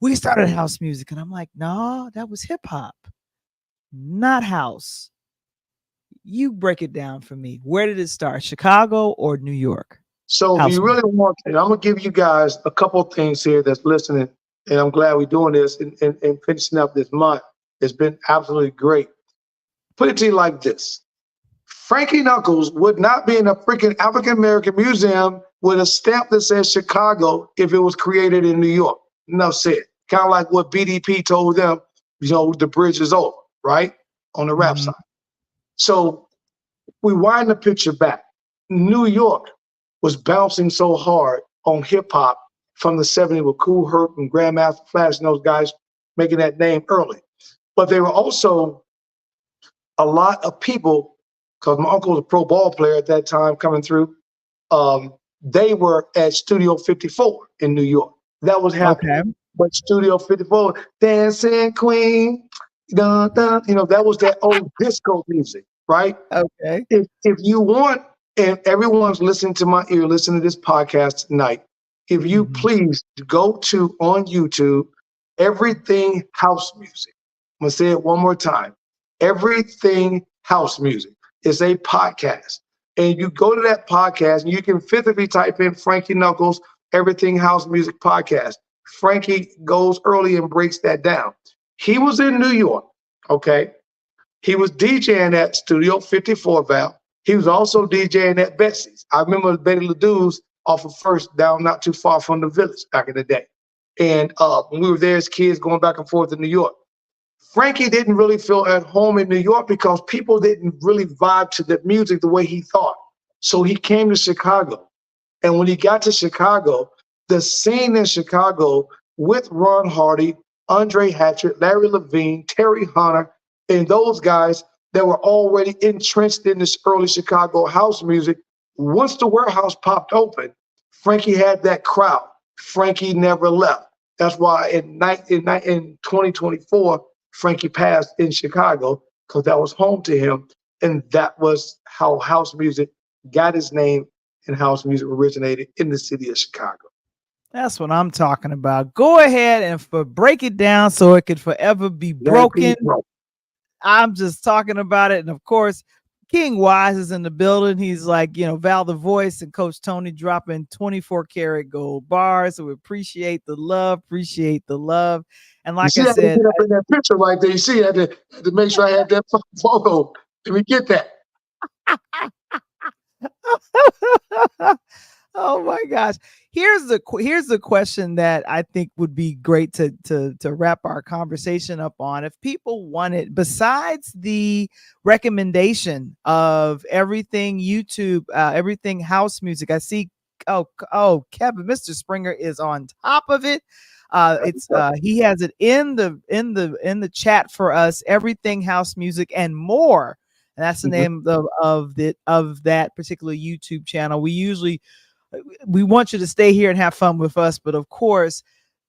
we started house music. And I'm like, no, that was hip hop, not house. You break it down for me. Where did it start, Chicago or New York? So if you really want to, I'm going to give you guys a couple of things here that's listening, and I'm glad we're doing this and finishing up this month. It's been absolutely great. Put it to you like this. Frankie Knuckles would not be in a freaking African-American museum with a stamp that says Chicago if it was created in New York. Enough said. Kind of like what BDP told them, the bridge is over, right? On the rap side. So we wind the picture back. New York was bouncing so hard on hip hop from the 70s with Kool Herc and Grandmaster Flash and those guys making that name early. But there were also a lot of people, because my uncle was a pro ball player at that time coming through, they were at Studio 54 in New York. That was happening. Okay. But Studio 54, Dancing Queen, dun, dun, that was that old disco music, right? Okay. If you want, and everyone's listening to my ear, listen to this podcast tonight, if you please go to on YouTube, Everything House Music. I'm going to say it one more time. Everything House Music is a podcast. And you go to that podcast and you can physically type in Frankie Knuckles, Everything House Music Podcast. Frankie goes early and breaks that down. He was in New York, okay? He was DJing at Studio 54, Val. He was also DJing at Betsy's. I remember Betty LeDoux's off of First, down not too far from the Village back in the day. And when we were there as kids going back and forth to New York, Frankie didn't really feel at home in New York because people didn't really vibe to the music the way he thought. So he came to Chicago. And when he got to Chicago, the scene in Chicago with Ron Hardy, Andre Hatchett, Larry Levine, Terry Hunter, and those guys that were already entrenched in this early Chicago house music, once the warehouse popped open, Frankie had that crowd. Frankie never left. That's why in 2024, Frankie passed in Chicago, because that was home to him. And that was how house music got its name, and house music originated in the city of Chicago. That's what I'm talking about. Go ahead and break it down so it could forever be broken. I'm just talking about it. And of course, King Wise is in the building. He's like, Val the Voice and Coach Tony dropping 24 karat gold bars. So we appreciate the love. And like I said, up in that picture right there, you see, I had to make sure I had that photo. Let me get that. Oh my gosh. Here's the question that I think would be great to wrap our conversation up on. If people wanted, besides the recommendation of everything YouTube, everything house music, I see, Kevin, Mr. Springer is on top of it. He has it in the chat for us, everything house music and more. And that's the name of that particular YouTube channel. We want you to stay here and have fun with us, but of course,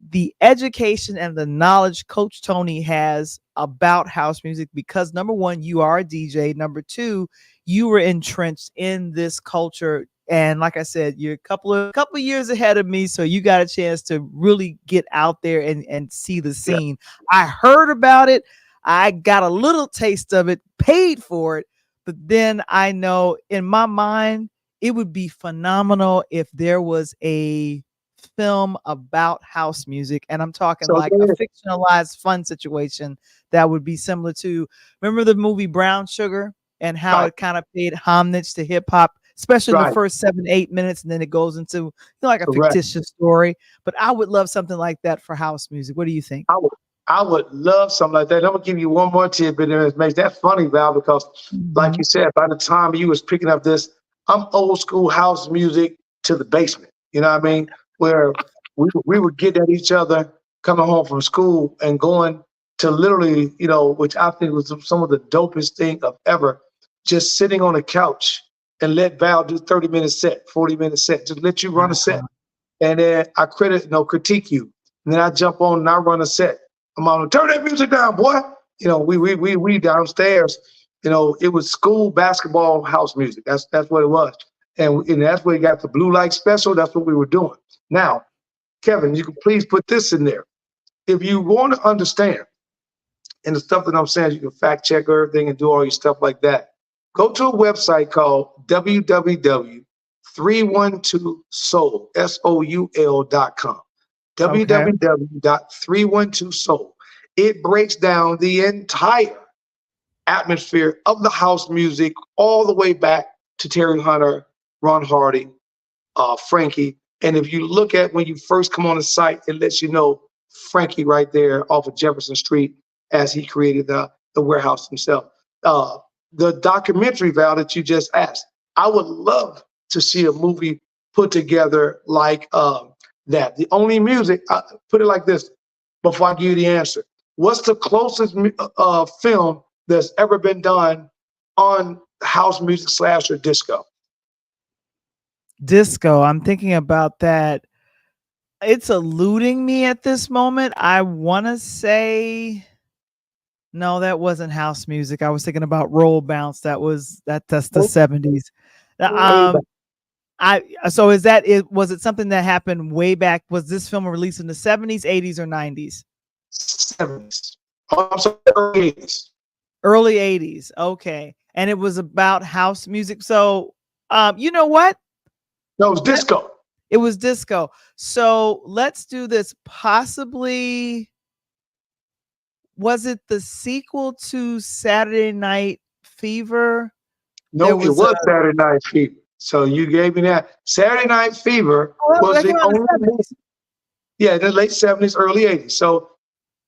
the education and the knowledge Coach Tony has about house music, because number one, you are a DJ. Number two, you were entrenched in this culture. And like I said, you're a couple of years ahead of me. So you got a chance to really get out there and see the scene. I heard about it. I got a little taste of it, paid for it. But then I know in my mind, it would be phenomenal if there was a film about house music. And I'm talking So like a fictionalized fun situation that would be similar to, remember the movie Brown Sugar and how it kind of paid homage to hip hop, especially in the first 7-8 minutes. And then it goes into like a fictitious story. But I would love something like that for house music. What do you think? I would love something like that. I'm gonna give you one more tidbit, and it makes that funny, Val, because like you said, by the time you was picking up this, I'm old school house music to the basement. You know what I mean? Where we would get at each other coming home from school and going to literally, you know, which I think was some of the dopest thing of ever, just sitting on a couch and let Val do 30-minute set, 40-minute set, just let you run a set. And then I critique you. And then I jump on and I run a set. I'm on, turn that music down, boy. You know, we downstairs, you know, it was school basketball house music. That's what it was. And that's where you got the blue light special. That's what we were doing. Now, Kevin, you can please put this in there. If you want to understand, and the stuff that I'm saying, you can fact check everything and do all your stuff like that. Go to a website called www.312soul, SOUL.com. www.312soul. It breaks down the entire atmosphere of the house music all the way back to Terry Hunter, Ron Hardy, Frankie. And if you look at when you first come on the site, it lets you know Frankie right there off of Jefferson Street as he created the warehouse himself. The documentary, Val, that you just asked, I would love to see a movie put together like that. The only music, put it like this before I give you the answer. What's the closest film that's ever been done on house music / or disco? Disco. I'm thinking about that. It's eluding me at this moment. I want to say, no, that wasn't house music. I was thinking about Roll Bounce. That's the 70s. So is that it? Was it something that happened way back? Was this film released in the 70s, 80s, or 90s? 70s. Oh, I'm sorry, early 80s. Early 80s. Okay. And it was about house music. So, you know what? No, it was disco. It was disco. So let's do this. Possibly, was it the sequel to Saturday Night Fever? No, it was Saturday Night Fever. So you gave me that. Saturday Night Fever was the only movie. Yeah, the late 70s, early 80s. So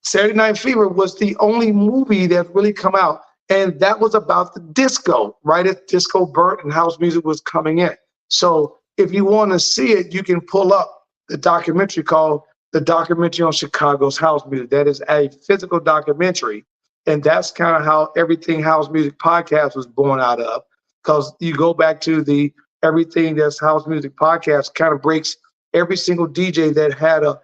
Saturday Night Fever was the only movie that really come out. And that was about the disco, right as disco burnt and house music was coming in. So if you want to see it, you can pull up the documentary called The Documentary on Chicago's House Music. That is a physical documentary. And that's kind of how Everything House Music Podcast was born out of. Because you go back to the Everything That's House Music Podcast, kind of breaks every single DJ that had a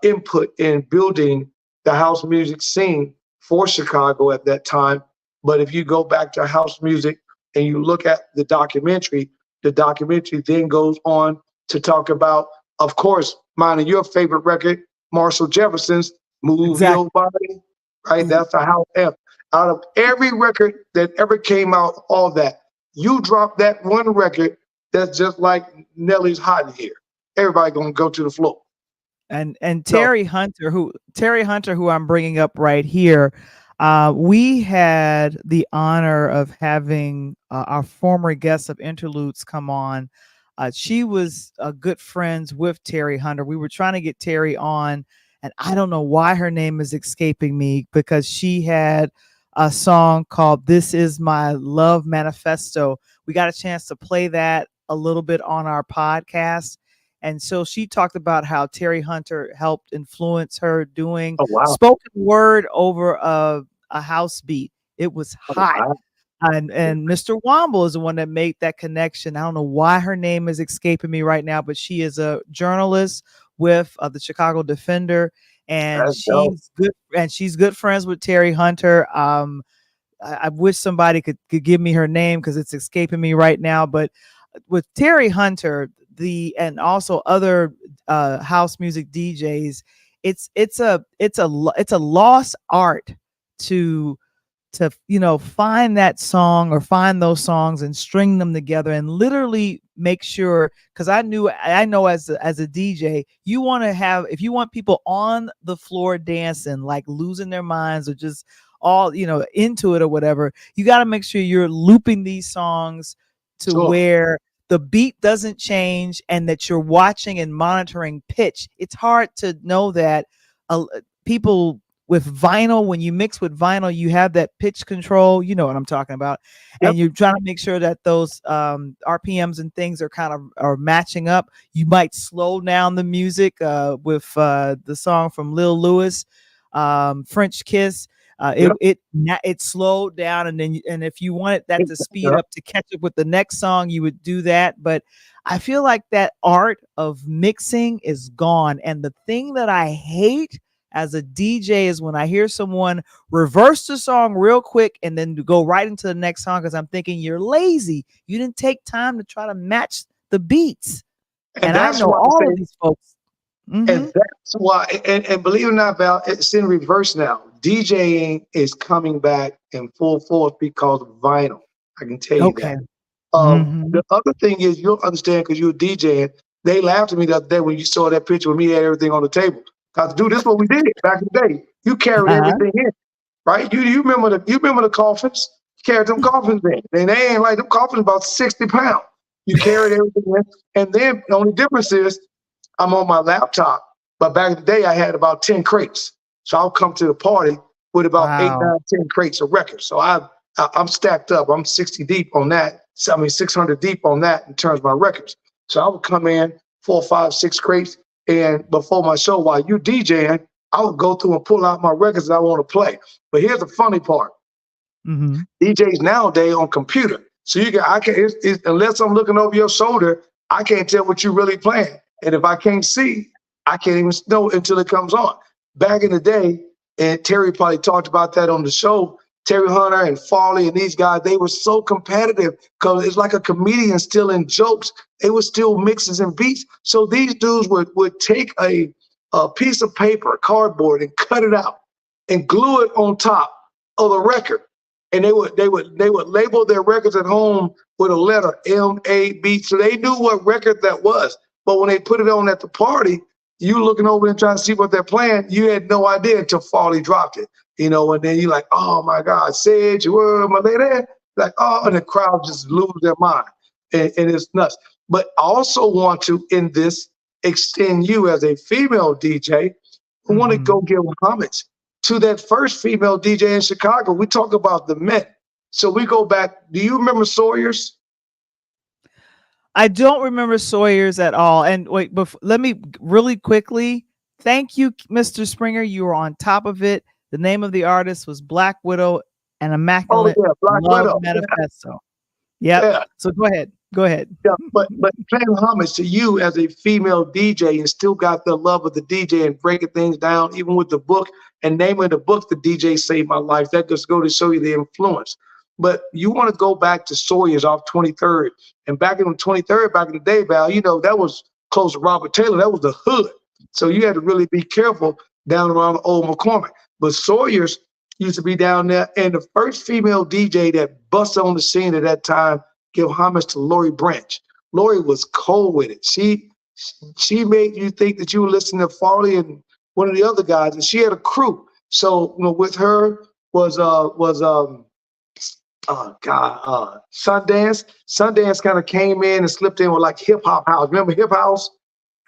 input in building the house music scene for Chicago at that time. But if you go back to house music and you look at the documentary then goes on to talk about, of course, mine and your favorite record, Marshall Jefferson's Move Your Body, right? That's a house anthem. Out of every record that ever came out, all that, you drop that one record that's just like Nelly's Hot in Here. Everybody gonna go to the floor. And Terry Hunter, who I'm bringing up right here, we had the honor of having our former guest of Interludes come on. She was good friends with Terry Hunter. We were trying to get Terry on, and I don't know why her name is escaping me, because she had a song called This Is My Love Manifesto. We got a chance to play that a little bit on our podcast. And so she talked about how Terry Hunter helped influence her doing spoken word over a house beat. It was hot. And Mr. Womble is the one that made that connection. I don't know why her name is escaping me right now, but she is a journalist with the Chicago Defender, and That's dope. she's good friends with Terry Hunter. I wish somebody could give me her name because it's escaping me right now. But with Terry Hunter, and also other house music DJs, it's a lost art to find that song or find those songs and string them together and literally make sure, because I know as a DJ, you want to have, if you want people on the floor dancing, like losing their minds or just all into it or whatever, you got to make sure you're looping these songs to Sure. where the beat doesn't change and that you're watching and monitoring pitch. It's hard to know that people with vinyl, when you mix with vinyl, you have that pitch control. You know what I'm talking about. Yep. And you're trying to make sure that those RPMs and things are matching up. You might slow down the music with the song from Lil Louis, French Kiss. Yep. It slowed down, and if you wanted that to speed up to catch up with the next song, you would do that. But I feel like that art of mixing is gone. And the thing that I hate as a DJ is when I hear someone reverse the song real quick and then go right into the next song, because I'm thinking you're lazy. You didn't take time to try to match the beats. And I know all of these folks. And that's why, and believe it or not, Val, it's in reverse now. DJing is coming back in full force because of vinyl. I can tell you that. The other thing is, you'll understand, because you're DJing. They laughed at me the other day when you saw that picture with me and everything on the table. Because, dude, this is what we did back in the day. You carried everything in, right? You remember the coffins? You carried them coffins in. And they ain't like them coffins about 60 pounds. You carried everything in. And then the only difference is I'm on my laptop. But back in the day, I had about 10 crates. So I'll come to the party with about 8, 9, 10 crates of records. So I'm stacked up. I'm 60 deep on that. 600 deep on that in terms of my records. So I would come in 4, 5, 6 crates. And before my show, while you DJing, I would go through and pull out my records that I want to play. But here's the funny part. DJs nowadays on computer. So unless I'm looking over your shoulder, I can't tell what you're really playing. And if I can't see, I can't even know until it comes on. Back in the day, and Terry probably talked about that on the show, Terry Hunter and Farley and these guys, they were so competitive because it's like a comedian still in jokes. They were still mixes and beats. So these dudes would take a piece of paper, cardboard, and cut it out and glue it on top of the record. And they would label their records at home with a letter M-A-B. So they knew what record that was. But when they put it on at the party, you looking over and trying to see what they're playing, you had no idea until Farley dropped it. And then you're like, oh my God, said you were my lady. Like, oh, and the crowd just lose their mind. And it's nuts. But I also want to, in this, extend you as a female DJ. I want to go give homage to that first female DJ in Chicago. We talk about the men. So we go back. Do you remember Sawyer's? I don't remember Sawyer's at all. And wait, let me really quickly. Thank you, Mr. Springer. You were on top of it. The name of the artist was Black Widow and Immaculate Black Love Widow. Manifesto. Yep. Yeah. So go ahead. Yeah, but paying homage to you as a female DJ and still got the love of the DJ and breaking things down, even with the book and naming the book, The DJ Saved My Life. That just go to show you the influence. But you want to go back to Sawyer's off 23rd. And back in 23rd, back in the day, Val, that was close to Robert Taylor. That was the hood. So you had to really be careful down around Old McCormick. But Sawyer's used to be down there. And the first female DJ that busted on the scene at that time, give homage to Lori Branch. Lori was cold with it. She made you think that you were listening to Farley and one of the other guys, and she had a crew. So with her was Sundance. Sundance kind of came in and slipped in with like Hip Hop House. Remember Hip House?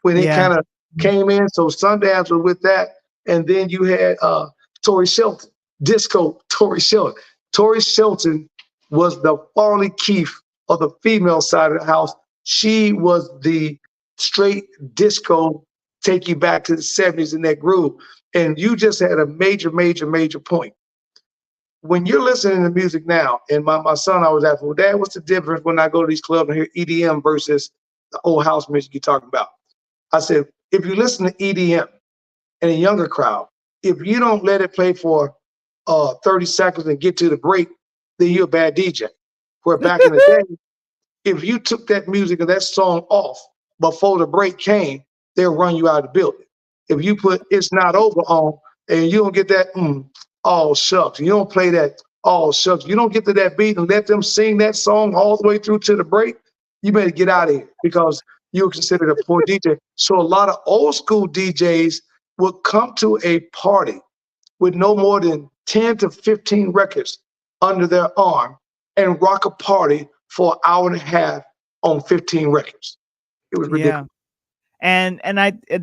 When they kind of came in. So Sundance was with that. And then you had Tori Shelton, disco Tori Shelton. Tori Shelton was the Farley Keith of the female side of the house. She was the straight disco, take you back to the 70s in that groove. And you just had a major, major, major point. When you're listening to music now, and my son always asks, well, Dad, what's the difference when I go to these clubs and hear EDM versus the old house music you're talking about? I said, if you listen to EDM in a younger crowd, if you don't let it play for 30 seconds and get to the break, then you're a bad DJ. Where back in the day, if you took that music and that song off before the break came, they'll run you out of the building. If you put It's Not Over on and you don't get that, all shucks, you don't play that, all shucks, you don't get to that beat and let them sing that song all the way through to the break, you better get out of here because you're considered a poor DJ. So a lot of old school DJs would come to a party with no more than 10 to 15 records under their arm and rock a party for an hour and a half on 15 records. It was ridiculous. And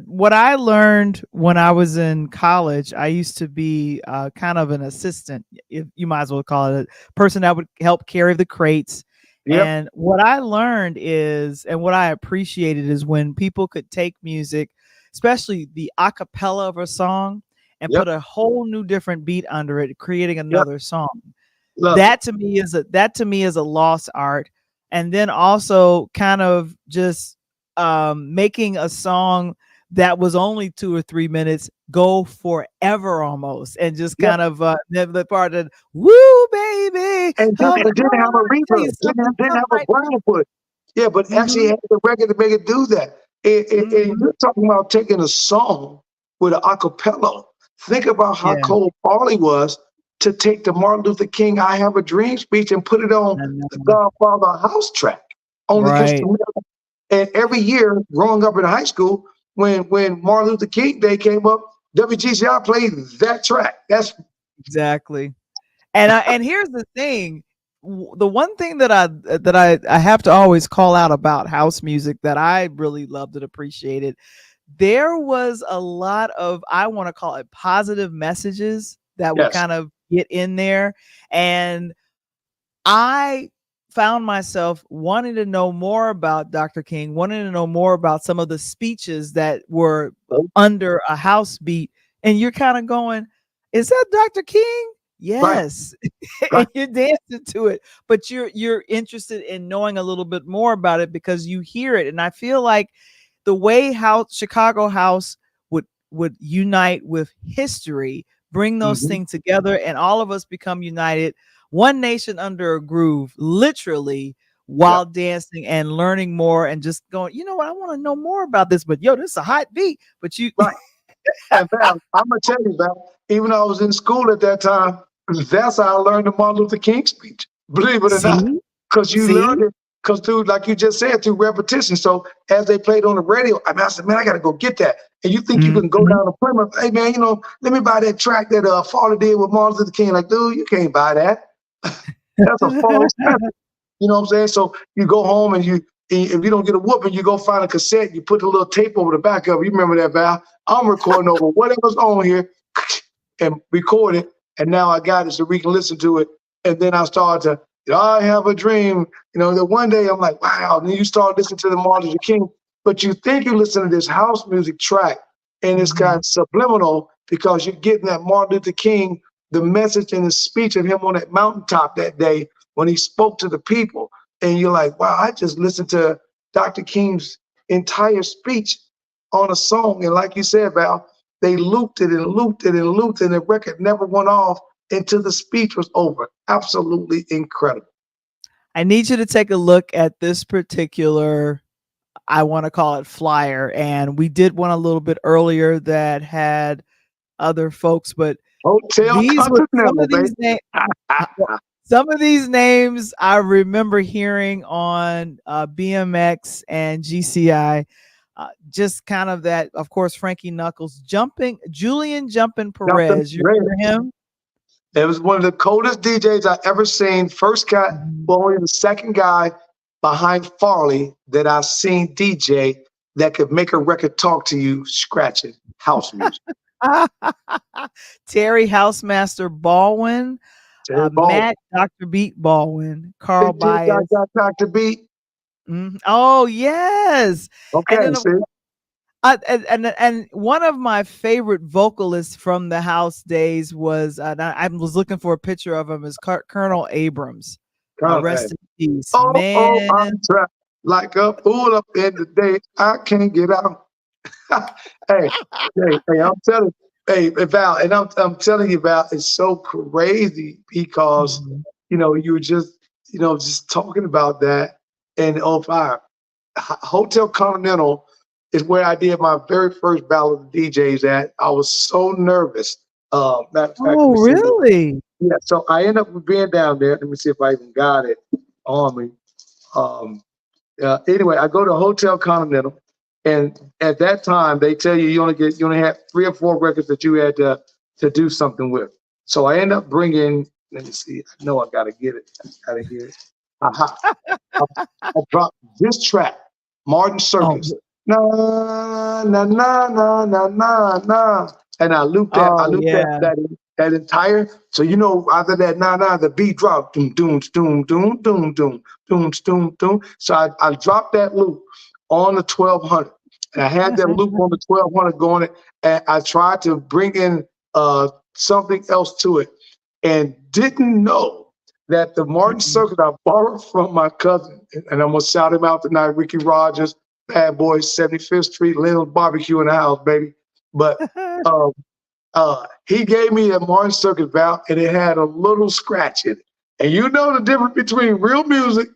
what I learned when I was in college, I used to be kind of an assistant, if you might as well call it, a person that would help carry the crates. Yep. And what I learned is, and what I appreciated is when people could take music, especially the a cappella of a song, and put a whole new different beat under it, creating another song. That to me is a lost art. And then also kind of just making a song that was only 2 or 3 minutes go forever almost, and just kind of the part of woo baby, and didn't have a reverb, didn't have a brain for it. Yeah, but actually had the record to make it do that. And you're talking about taking a song with an acapella. Think about how cold Farley was to take the Martin Luther King "I Have a Dream" speech and put it on the Godfather house track on the instrumental. And every year, growing up in high school, when Martin Luther King Day came up, WGCI played that track. That's exactly. And here's the thing: the one thing that I have to always call out about house music that I really loved and appreciated, there was a lot of, I want to call it, positive messages that would kind of get in there, and I found myself wanting to know more about Dr. King, wanting to know more about some of the speeches that were under a house beat. And you're kind of going, is that Dr. King? Yes. Right. And you're dancing to it, but you're interested in knowing a little bit more about it because you hear it. And I feel like the way how Chicago house would unite with history, bring those things together, and all of us become united, one nation under a groove, literally, while dancing and learning more and just going, you know what, I want to know more about this, but this is a hot beat. But you and Val, I'm gonna tell you, Val, even though I was in school at that time, that's how I learned the Martin Luther King speech. Believe it or not, because you learned it, because through, like you just said, through repetition. So as they played on the radio, I said, man, I gotta go get that. And you think you can go down to Plymouth, hey man, let me buy that track that Farley did with Martin Luther King. Like, dude, you can't buy that. That's a false message. You know what I'm saying? So you go home and if you don't get a whooping, you go find a cassette, you put a little tape over the back of it. You remember that, Val? I'm recording over whatever's on here and record it. And now I got it so we can listen to it. And then I started to, I have a dream. That one day I'm like, wow. And then you start listening to the Martin Luther King, but you think you listen to this house music track and it's kind of subliminal because you're getting that Martin Luther King, the message and the speech of him on that mountaintop that day when he spoke to the people. And you're like, wow, I just listened to Dr. King's entire speech on a song. And like you said, Val, they looped it and looped it and looped it, and the record never went off until the speech was over. Absolutely incredible. I need you to take a look at this particular, I want to call it, flyer. And we did one a little bit earlier that had other folks, but some of these names I remember hearing on BMX and GCI. Just kind of that, of course, Frankie Knuckles, Julian Jumpin' Perez. You remember him? It was one of the coldest DJs I ever seen. First guy, well, only the second guy behind Farley that I seen DJ that could make a record talk to you scratching house music. Terry Housemaster Baldwin, Matt Dr. Beat Baldwin, Carl Bias. Dr. Beat. Oh yes. Okay. And one of my favorite vocalists from the house days was I was looking for a picture of him, is Colonel Abrams. Rest in peace, man. I'm trapped like a fool up in the day. I can't get out. Hey, I'm telling Val, and I'm telling you, Val, it's so crazy because Mhm. you were just talking about that in '05. Hotel Continental is where I did my very first battle of the DJs at. I was so nervous. Matter of fact, let Oh, me see. really? Yeah, so I ended up being down there. Let me see if I even got it on me. Um, anyway, I go to Hotel Continental, and at that time they tell you only had 3 or 4 records that you had to do something with. So I end up bringing. Let me see. I know I gotta get it. I gotta hear it. Aha. I, I dropped this track, Martin Oh, Circus. Na na na na na na na, and I looped that. I oh looped that yeah. that that entire. So after that na na, the beat dropped. Doom doom doom doom doom doom doom doom doom. So I dropped that loop on the 1200, and I had that loop on the 1200 going. And I tried to bring in something else to it, and didn't know that the Martin Circuit I borrowed from my cousin, and I'm gonna shout him out tonight, Ricky Rogers, Bad Boys, 75th Street, Leon's Barbecue in the house, baby. But um, he gave me a Martin Circuit valve, and it had a little scratch in it. And you know the difference between real music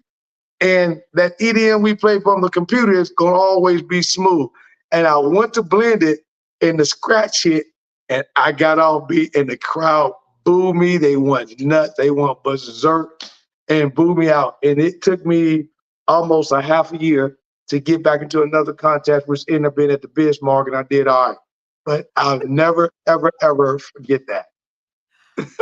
and that EDM we play from the computer is gonna always be smooth. And I went to blend it, and the scratch hit, and I got off beat, and the crowd booed me. They went nuts. They went berserk and booed me out. And it took me almost a half a year to get back into another contest, which ended up being at the Bismarck, and I did all right. But I'll never, ever, ever forget that.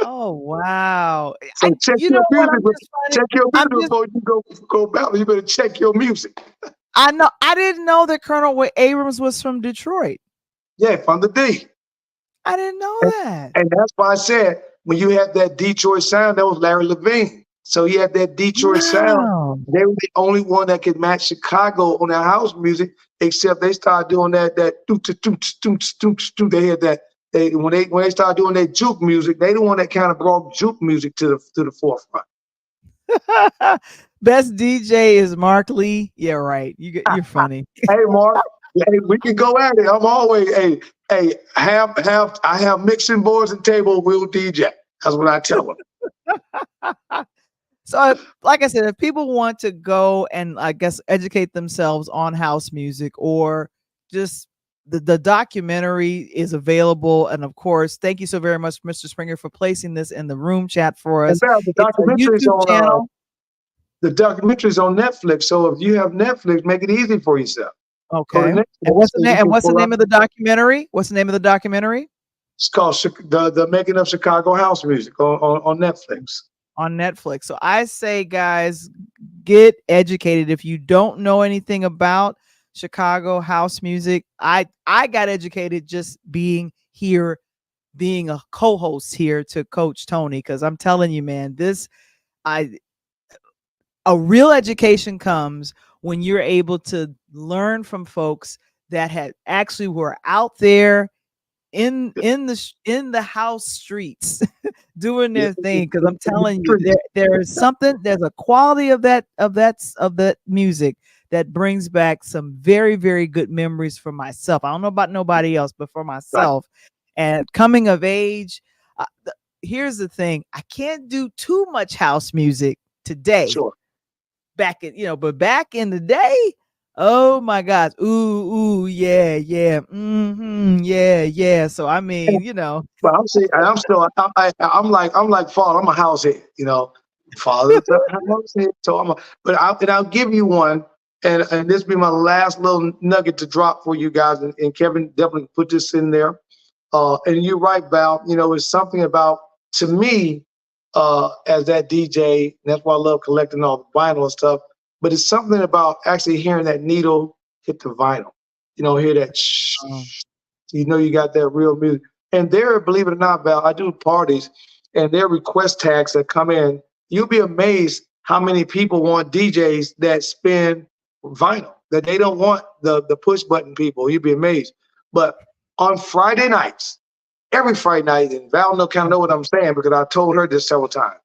Oh wow. So check You know your what? music. I'm just finding. Check your I'm music just. before you go battle. You better check your music. I know. I didn't know that Colonel Abrams was from Detroit. Yeah, from the D. I didn't know And, that. and that's why I said when you had that Detroit sound, that was Larry Levine. So he had that Detroit sound. Wow. They were the only one that could match Chicago on their house music, except they started doing that they had that when they started doing that juke music, they the one that kind of brought juke music to the forefront. Best DJ is Mark Lee. Yeah, right. You're funny. Hey Mark, hey, we can go at it. I'm always I have mixing boards and table will DJ. That's what I tell them. So, like I said, if people want to go and I guess educate themselves on house music or just the documentary is available. And of course, thank you so very much, Mr. Springer, for placing this in the room chat for And us. now the It's a documentary's YouTube on channel. the documentary's on Netflix. So if you have Netflix, make it easy for yourself. Go to Okay. And Netflix and you can what's the pull up. name of the documentary? What's the name of the documentary? It's called the Making of Chicago House Music on Netflix. On Netflix. So I say, guys, get educated. If you don't know anything about Chicago house music, I got educated just being here, being a co-host here to Coach Tony, because I'm telling you, man, I a real education comes when you're able to learn from folks that had actually were out there in the house streets doing Yeah, their thing, because I'm telling you, there's something, there's a quality of that music that brings back some very, very good memories for myself. I don't know about nobody else, but for right. myself. And coming of age, here's the thing: I can't do too much house music today. Sure. But back in the day, oh my gosh, ooh, yeah, yeah, yeah, yeah. So I mean, But I'm still, I'm like father. I'm a house head, father's a house head. So I'll give you one, and this be my last little nugget to drop for you guys. And Kevin definitely put this in there. And you're right, Val. It's something about to me, as that DJ. That's why I love collecting all the vinyl and stuff. But it's something about actually hearing that needle hit the vinyl. Hear that shh. um, You got that real music. And there, believe it or not, Val, I do parties, and there are request tags that come in. You'll be amazed how many people want DJs that spin vinyl, that they don't want the push button people. You'd be amazed. But on Friday nights, every Friday night, and Val kind of know what I'm saying because I told her this several times.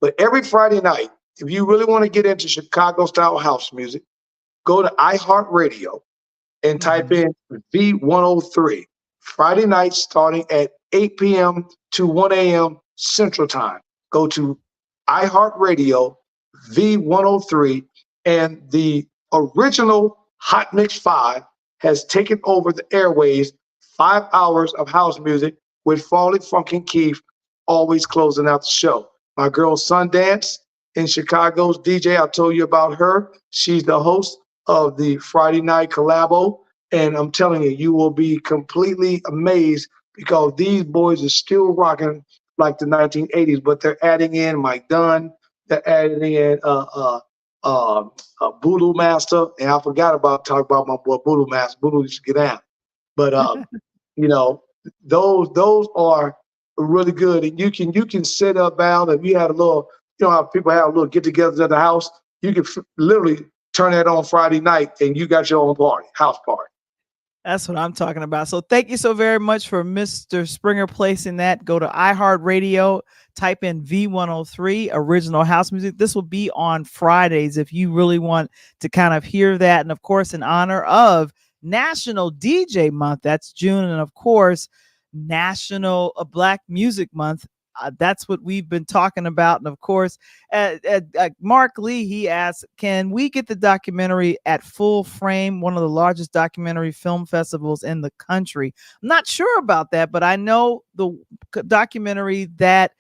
But every Friday night, if you really want to get into Chicago style house music, go to iHeartRadio and type Mhm. in V103. Friday night starting at 8 p.m. to 1 a.m. Central Time. Go to iHeartRadio V103, and the original Hot Mix 5 has taken over the airways. 5 hours of house music with Farley Funkin' Keith always closing out the show. My girl Sundance in Chicago's DJ, I told you about her. She's the host of the Friday Night Collabo. And I'm telling you, you will be completely amazed because these boys are still rocking like the 1980s, but they're adding in Mike Dunn, they're adding in Voodoo Master, and I forgot about talk about my boy Voodoo Master. Voodoo used to get out, but you know, those are really good, and you can set up out if you had a little, you know how people have a little get-togethers at the house. You can literally turn that on Friday night, and you got your own party, house party. That's what I'm talking about. So thank you so very much for Mr. Springer placing that. Go to iHeartRadio, type in V103 original house music. This will be on Fridays if you really want to kind of hear that. And of course, in honor of National DJ Month, that's June. And of course, National Black Music Month. That's what we've been talking about. And of course, Mark Lee, he asked, can we get the documentary at Full Frame, one of the largest documentary film festivals in the country? I'm not sure about that, but I know the documentary that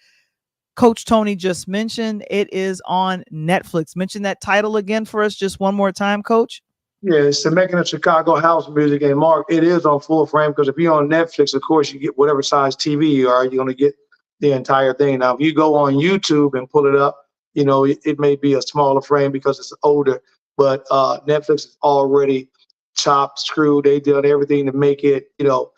Coach Tony just mentioned, it is on Netflix. Mention that title again for us just one more time, Coach. Yeah, it's the Making of Chicago House Music. And Mark, it is on Full Frame because if you're on Netflix, of course, you get whatever size TV you are, you're going to get the entire thing. Now, if you go on YouTube and pull it up, you know, it may be a smaller frame because it's older, but Netflix is already chopped, screwed. They did everything to make it, you know,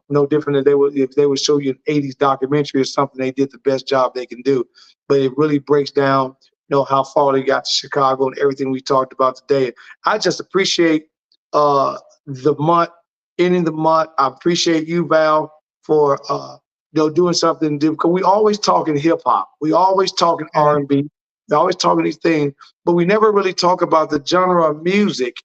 no different than they would if they would show you an 80s documentary or something. They did the best job they can do, but it really breaks down, you know, how far they got to Chicago and everything we talked about today. I just appreciate the month, ending the month. I appreciate you, Val, for you know, doing something different. Because we always talking hip hop, we always talking Okay. R&B, we always talking these things, but we never really talk about the genre of music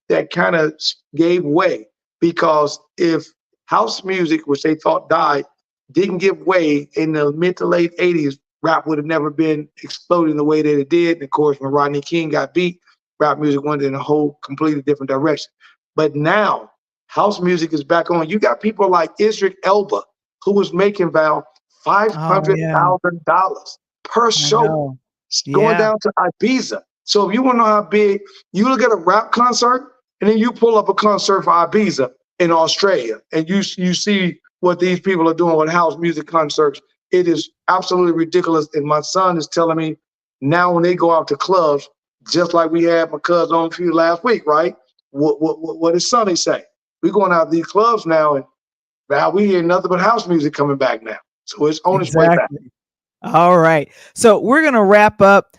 that kind of gave way. Because if house music, which they thought died, didn't give way in the mid to late 80s, rap would have never been exploding the way that it did. And of course, when Rodney King got beat, rap music went in a whole completely different direction. But now, house music is back on. You got people like Idris Elba, who was making Val Oh, yeah, $500,000 per I show, know. going Yeah. down to Ibiza. So if you want to know how big, you look at a rap concert, and then you pull up a concert for Ibiza in Australia, and you see what these people are doing with house music concerts. It is absolutely ridiculous. And my son is telling me now when they go out to clubs, just like we had my cousin on for you last week, right? What did Sonny say? We going out to these clubs now, and Val, we hear nothing but house music coming back now. So it's on its way back. Exactly. All right. So we're going to wrap up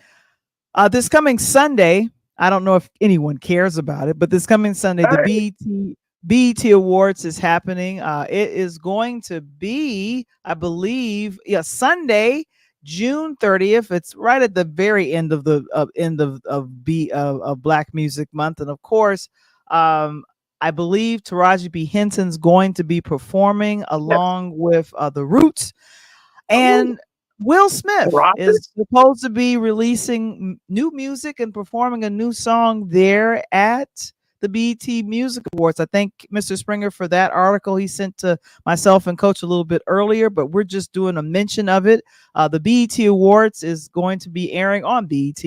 this coming Sunday. I don't know if anyone cares about it, but this coming Sunday, the Hey, BET Awards is happening. It is going to be, I believe, yeah, Sunday, June 30th. It's right at the very end of the of Black Music Month, and of course, I believe Taraji P Henson's going to be performing yes. along with the Roots. Oh, And Will Smith Rocket. is supposed to be releasing new music and performing a new song there at the BET Music Awards. I thank Mr. Springer for that article he sent to myself and Coach a little bit earlier, but we're just doing a mention of it. The BET Awards is going to be airing on BET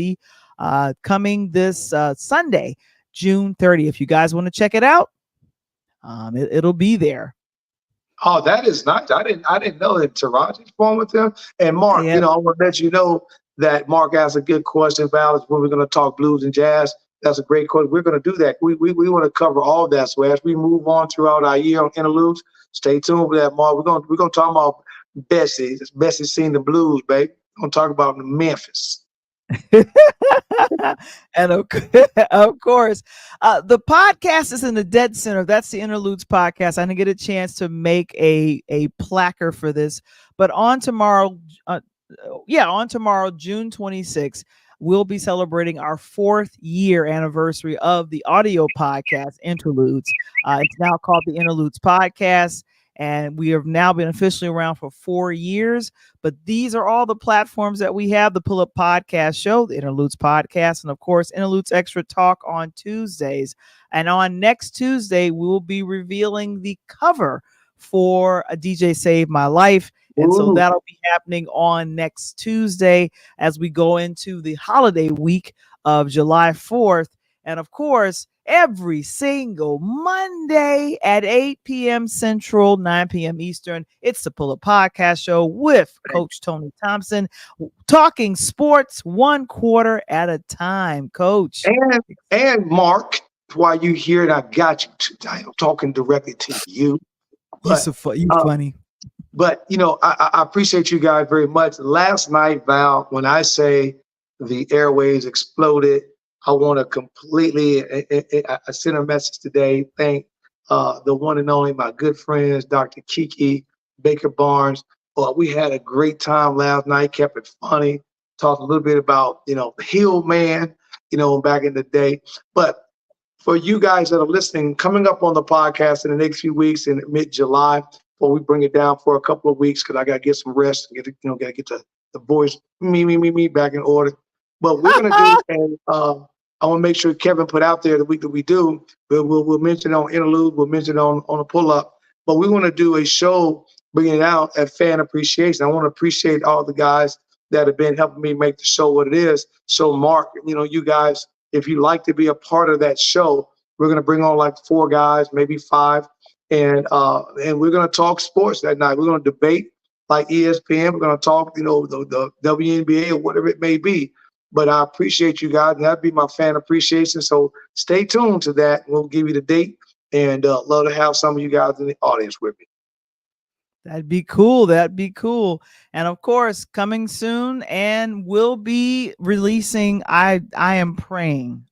coming this Sunday, June 30th. If you guys want to check it out, it'll be there. Oh, that is nice. I didn't know that Taraji's going with them. And Mark, Yeah. you know, I want to let you know that Mark asked a good question about when we're going to talk blues and jazz. That's a great question. We're going to do that. We want to cover all of that. So as we move on throughout our year on Interludes, stay tuned for that, Mark. We're gonna talk about Bessie. Bessie's seen the blues, babe. We're gonna talk about Memphis. And of course, the podcast is in the dead center. That's the Interludes Podcast. I didn't get a chance to make a placard for this, but on tomorrow, on tomorrow, June 26th, we'll be celebrating our 4th year anniversary of the audio podcast Interludes. It's now called the Interludes Podcast, and we have now been officially around for 4 years. But these are all the platforms that we have: the Pull Up Podcast Show, the Interludes Podcast, and of course, Interludes Extra Talk on Tuesdays. And on next Tuesday, we will be revealing the cover for A DJ Saved My Life. And so that'll be happening on next Tuesday as we go into the holiday week of July 4th. And of course, every single Monday at 8 p.m. Central, 9 p.m. Eastern, it's the Pull Up Podcast Show with Coach Tony Thompson, talking sports 1 quarter at a time. Coach. And Mark, while you here, and I got you today, I'm talking directly to you. You're funny. But, I appreciate you guys very much. Last night, Val, when I say the airwaves exploded, I want to completely, I sent a message today, thank the one and only, my good friends, Dr. Kiki Baker Barnes. We had a great time last night, kept it funny, talked a little bit about, Hill Man, back in the day. But for you guys that are listening, coming up on the podcast in the next few weeks in mid-July, before we bring it down for a couple of weeks, because I got to get some rest, got to get the voice, me back in order. But we're going to do, and I want to make sure Kevin put out there the week that we do, we'll mention on Interlude, we'll mention on a pull-up, but we want to do a show, bringing it out at Fan Appreciation. I want to appreciate all the guys that have been helping me make the show what it is. So Mark, you guys, if you'd like to be a part of that show, we're going to bring on like 4 guys, maybe 5. And we're going to talk sports that night. We're going to debate like ESPN. We're going to talk, the WNBA or whatever it may be. But I appreciate you guys, and that'd be my fan appreciation. So stay tuned to that. We'll give you the date, and love to have some of you guys in the audience with me. That'd be cool. And of course, coming soon, and we'll be releasing. I am praying.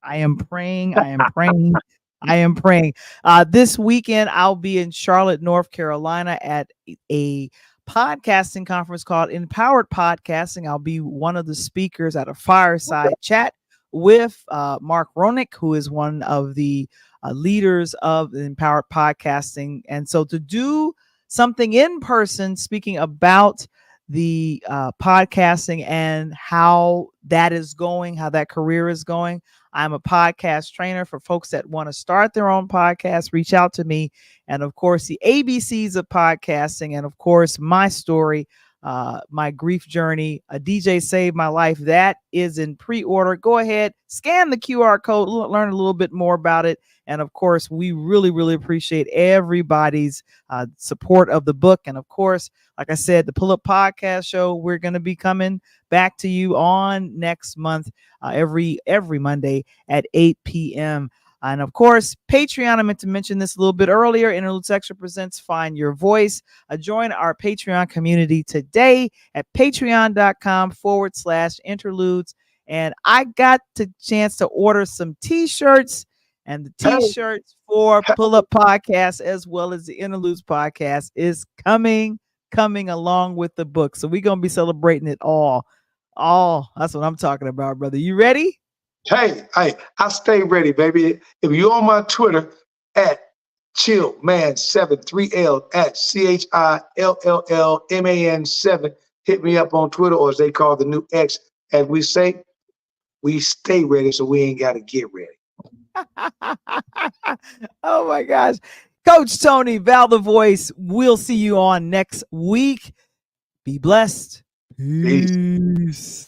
This weekend, I'll be in Charlotte, North Carolina at a podcasting conference called Empowered Podcasting. I'll be one of the speakers at a fireside chat with Mark Ronick, who is one of the leaders of Empowered Podcasting. And so to do something in person, speaking about the podcasting and how that is going, how that career is going. I'm a podcast trainer for folks that want to start their own podcast. Reach out to me. And of course, the ABCs of podcasting, and of course, my story, my grief journey, A DJ Saved My Life. That is in pre-order. Go ahead, scan the QR code, learn a little bit more about it. And of course, we really, really appreciate everybody's support of the book. And of course, like I said, the Pull Up Podcast Show, we're going to be coming back to you on next month, every Monday at 8 p.m. And of course, Patreon, I meant to mention this a little bit earlier. Interludes Extra presents Find Your Voice. Join our Patreon community today at patreon.com/interludes. And I got the chance to order some t-shirts, and the t-shirts for Pull Up Podcast as well as the Interludes Podcast is coming along with the book. So we're going to be celebrating it all. That's what I'm talking about, brother. You ready? Hey, I stay ready, baby. If you're on my Twitter at Chillman7, 3L at CHILLLMAN7, hit me up on Twitter, or as they call the new X. As we say, we stay ready, so we ain't got to get ready. Oh my gosh. Coach Tony, Val the Voice, we'll see you on next week. Be blessed. Peace.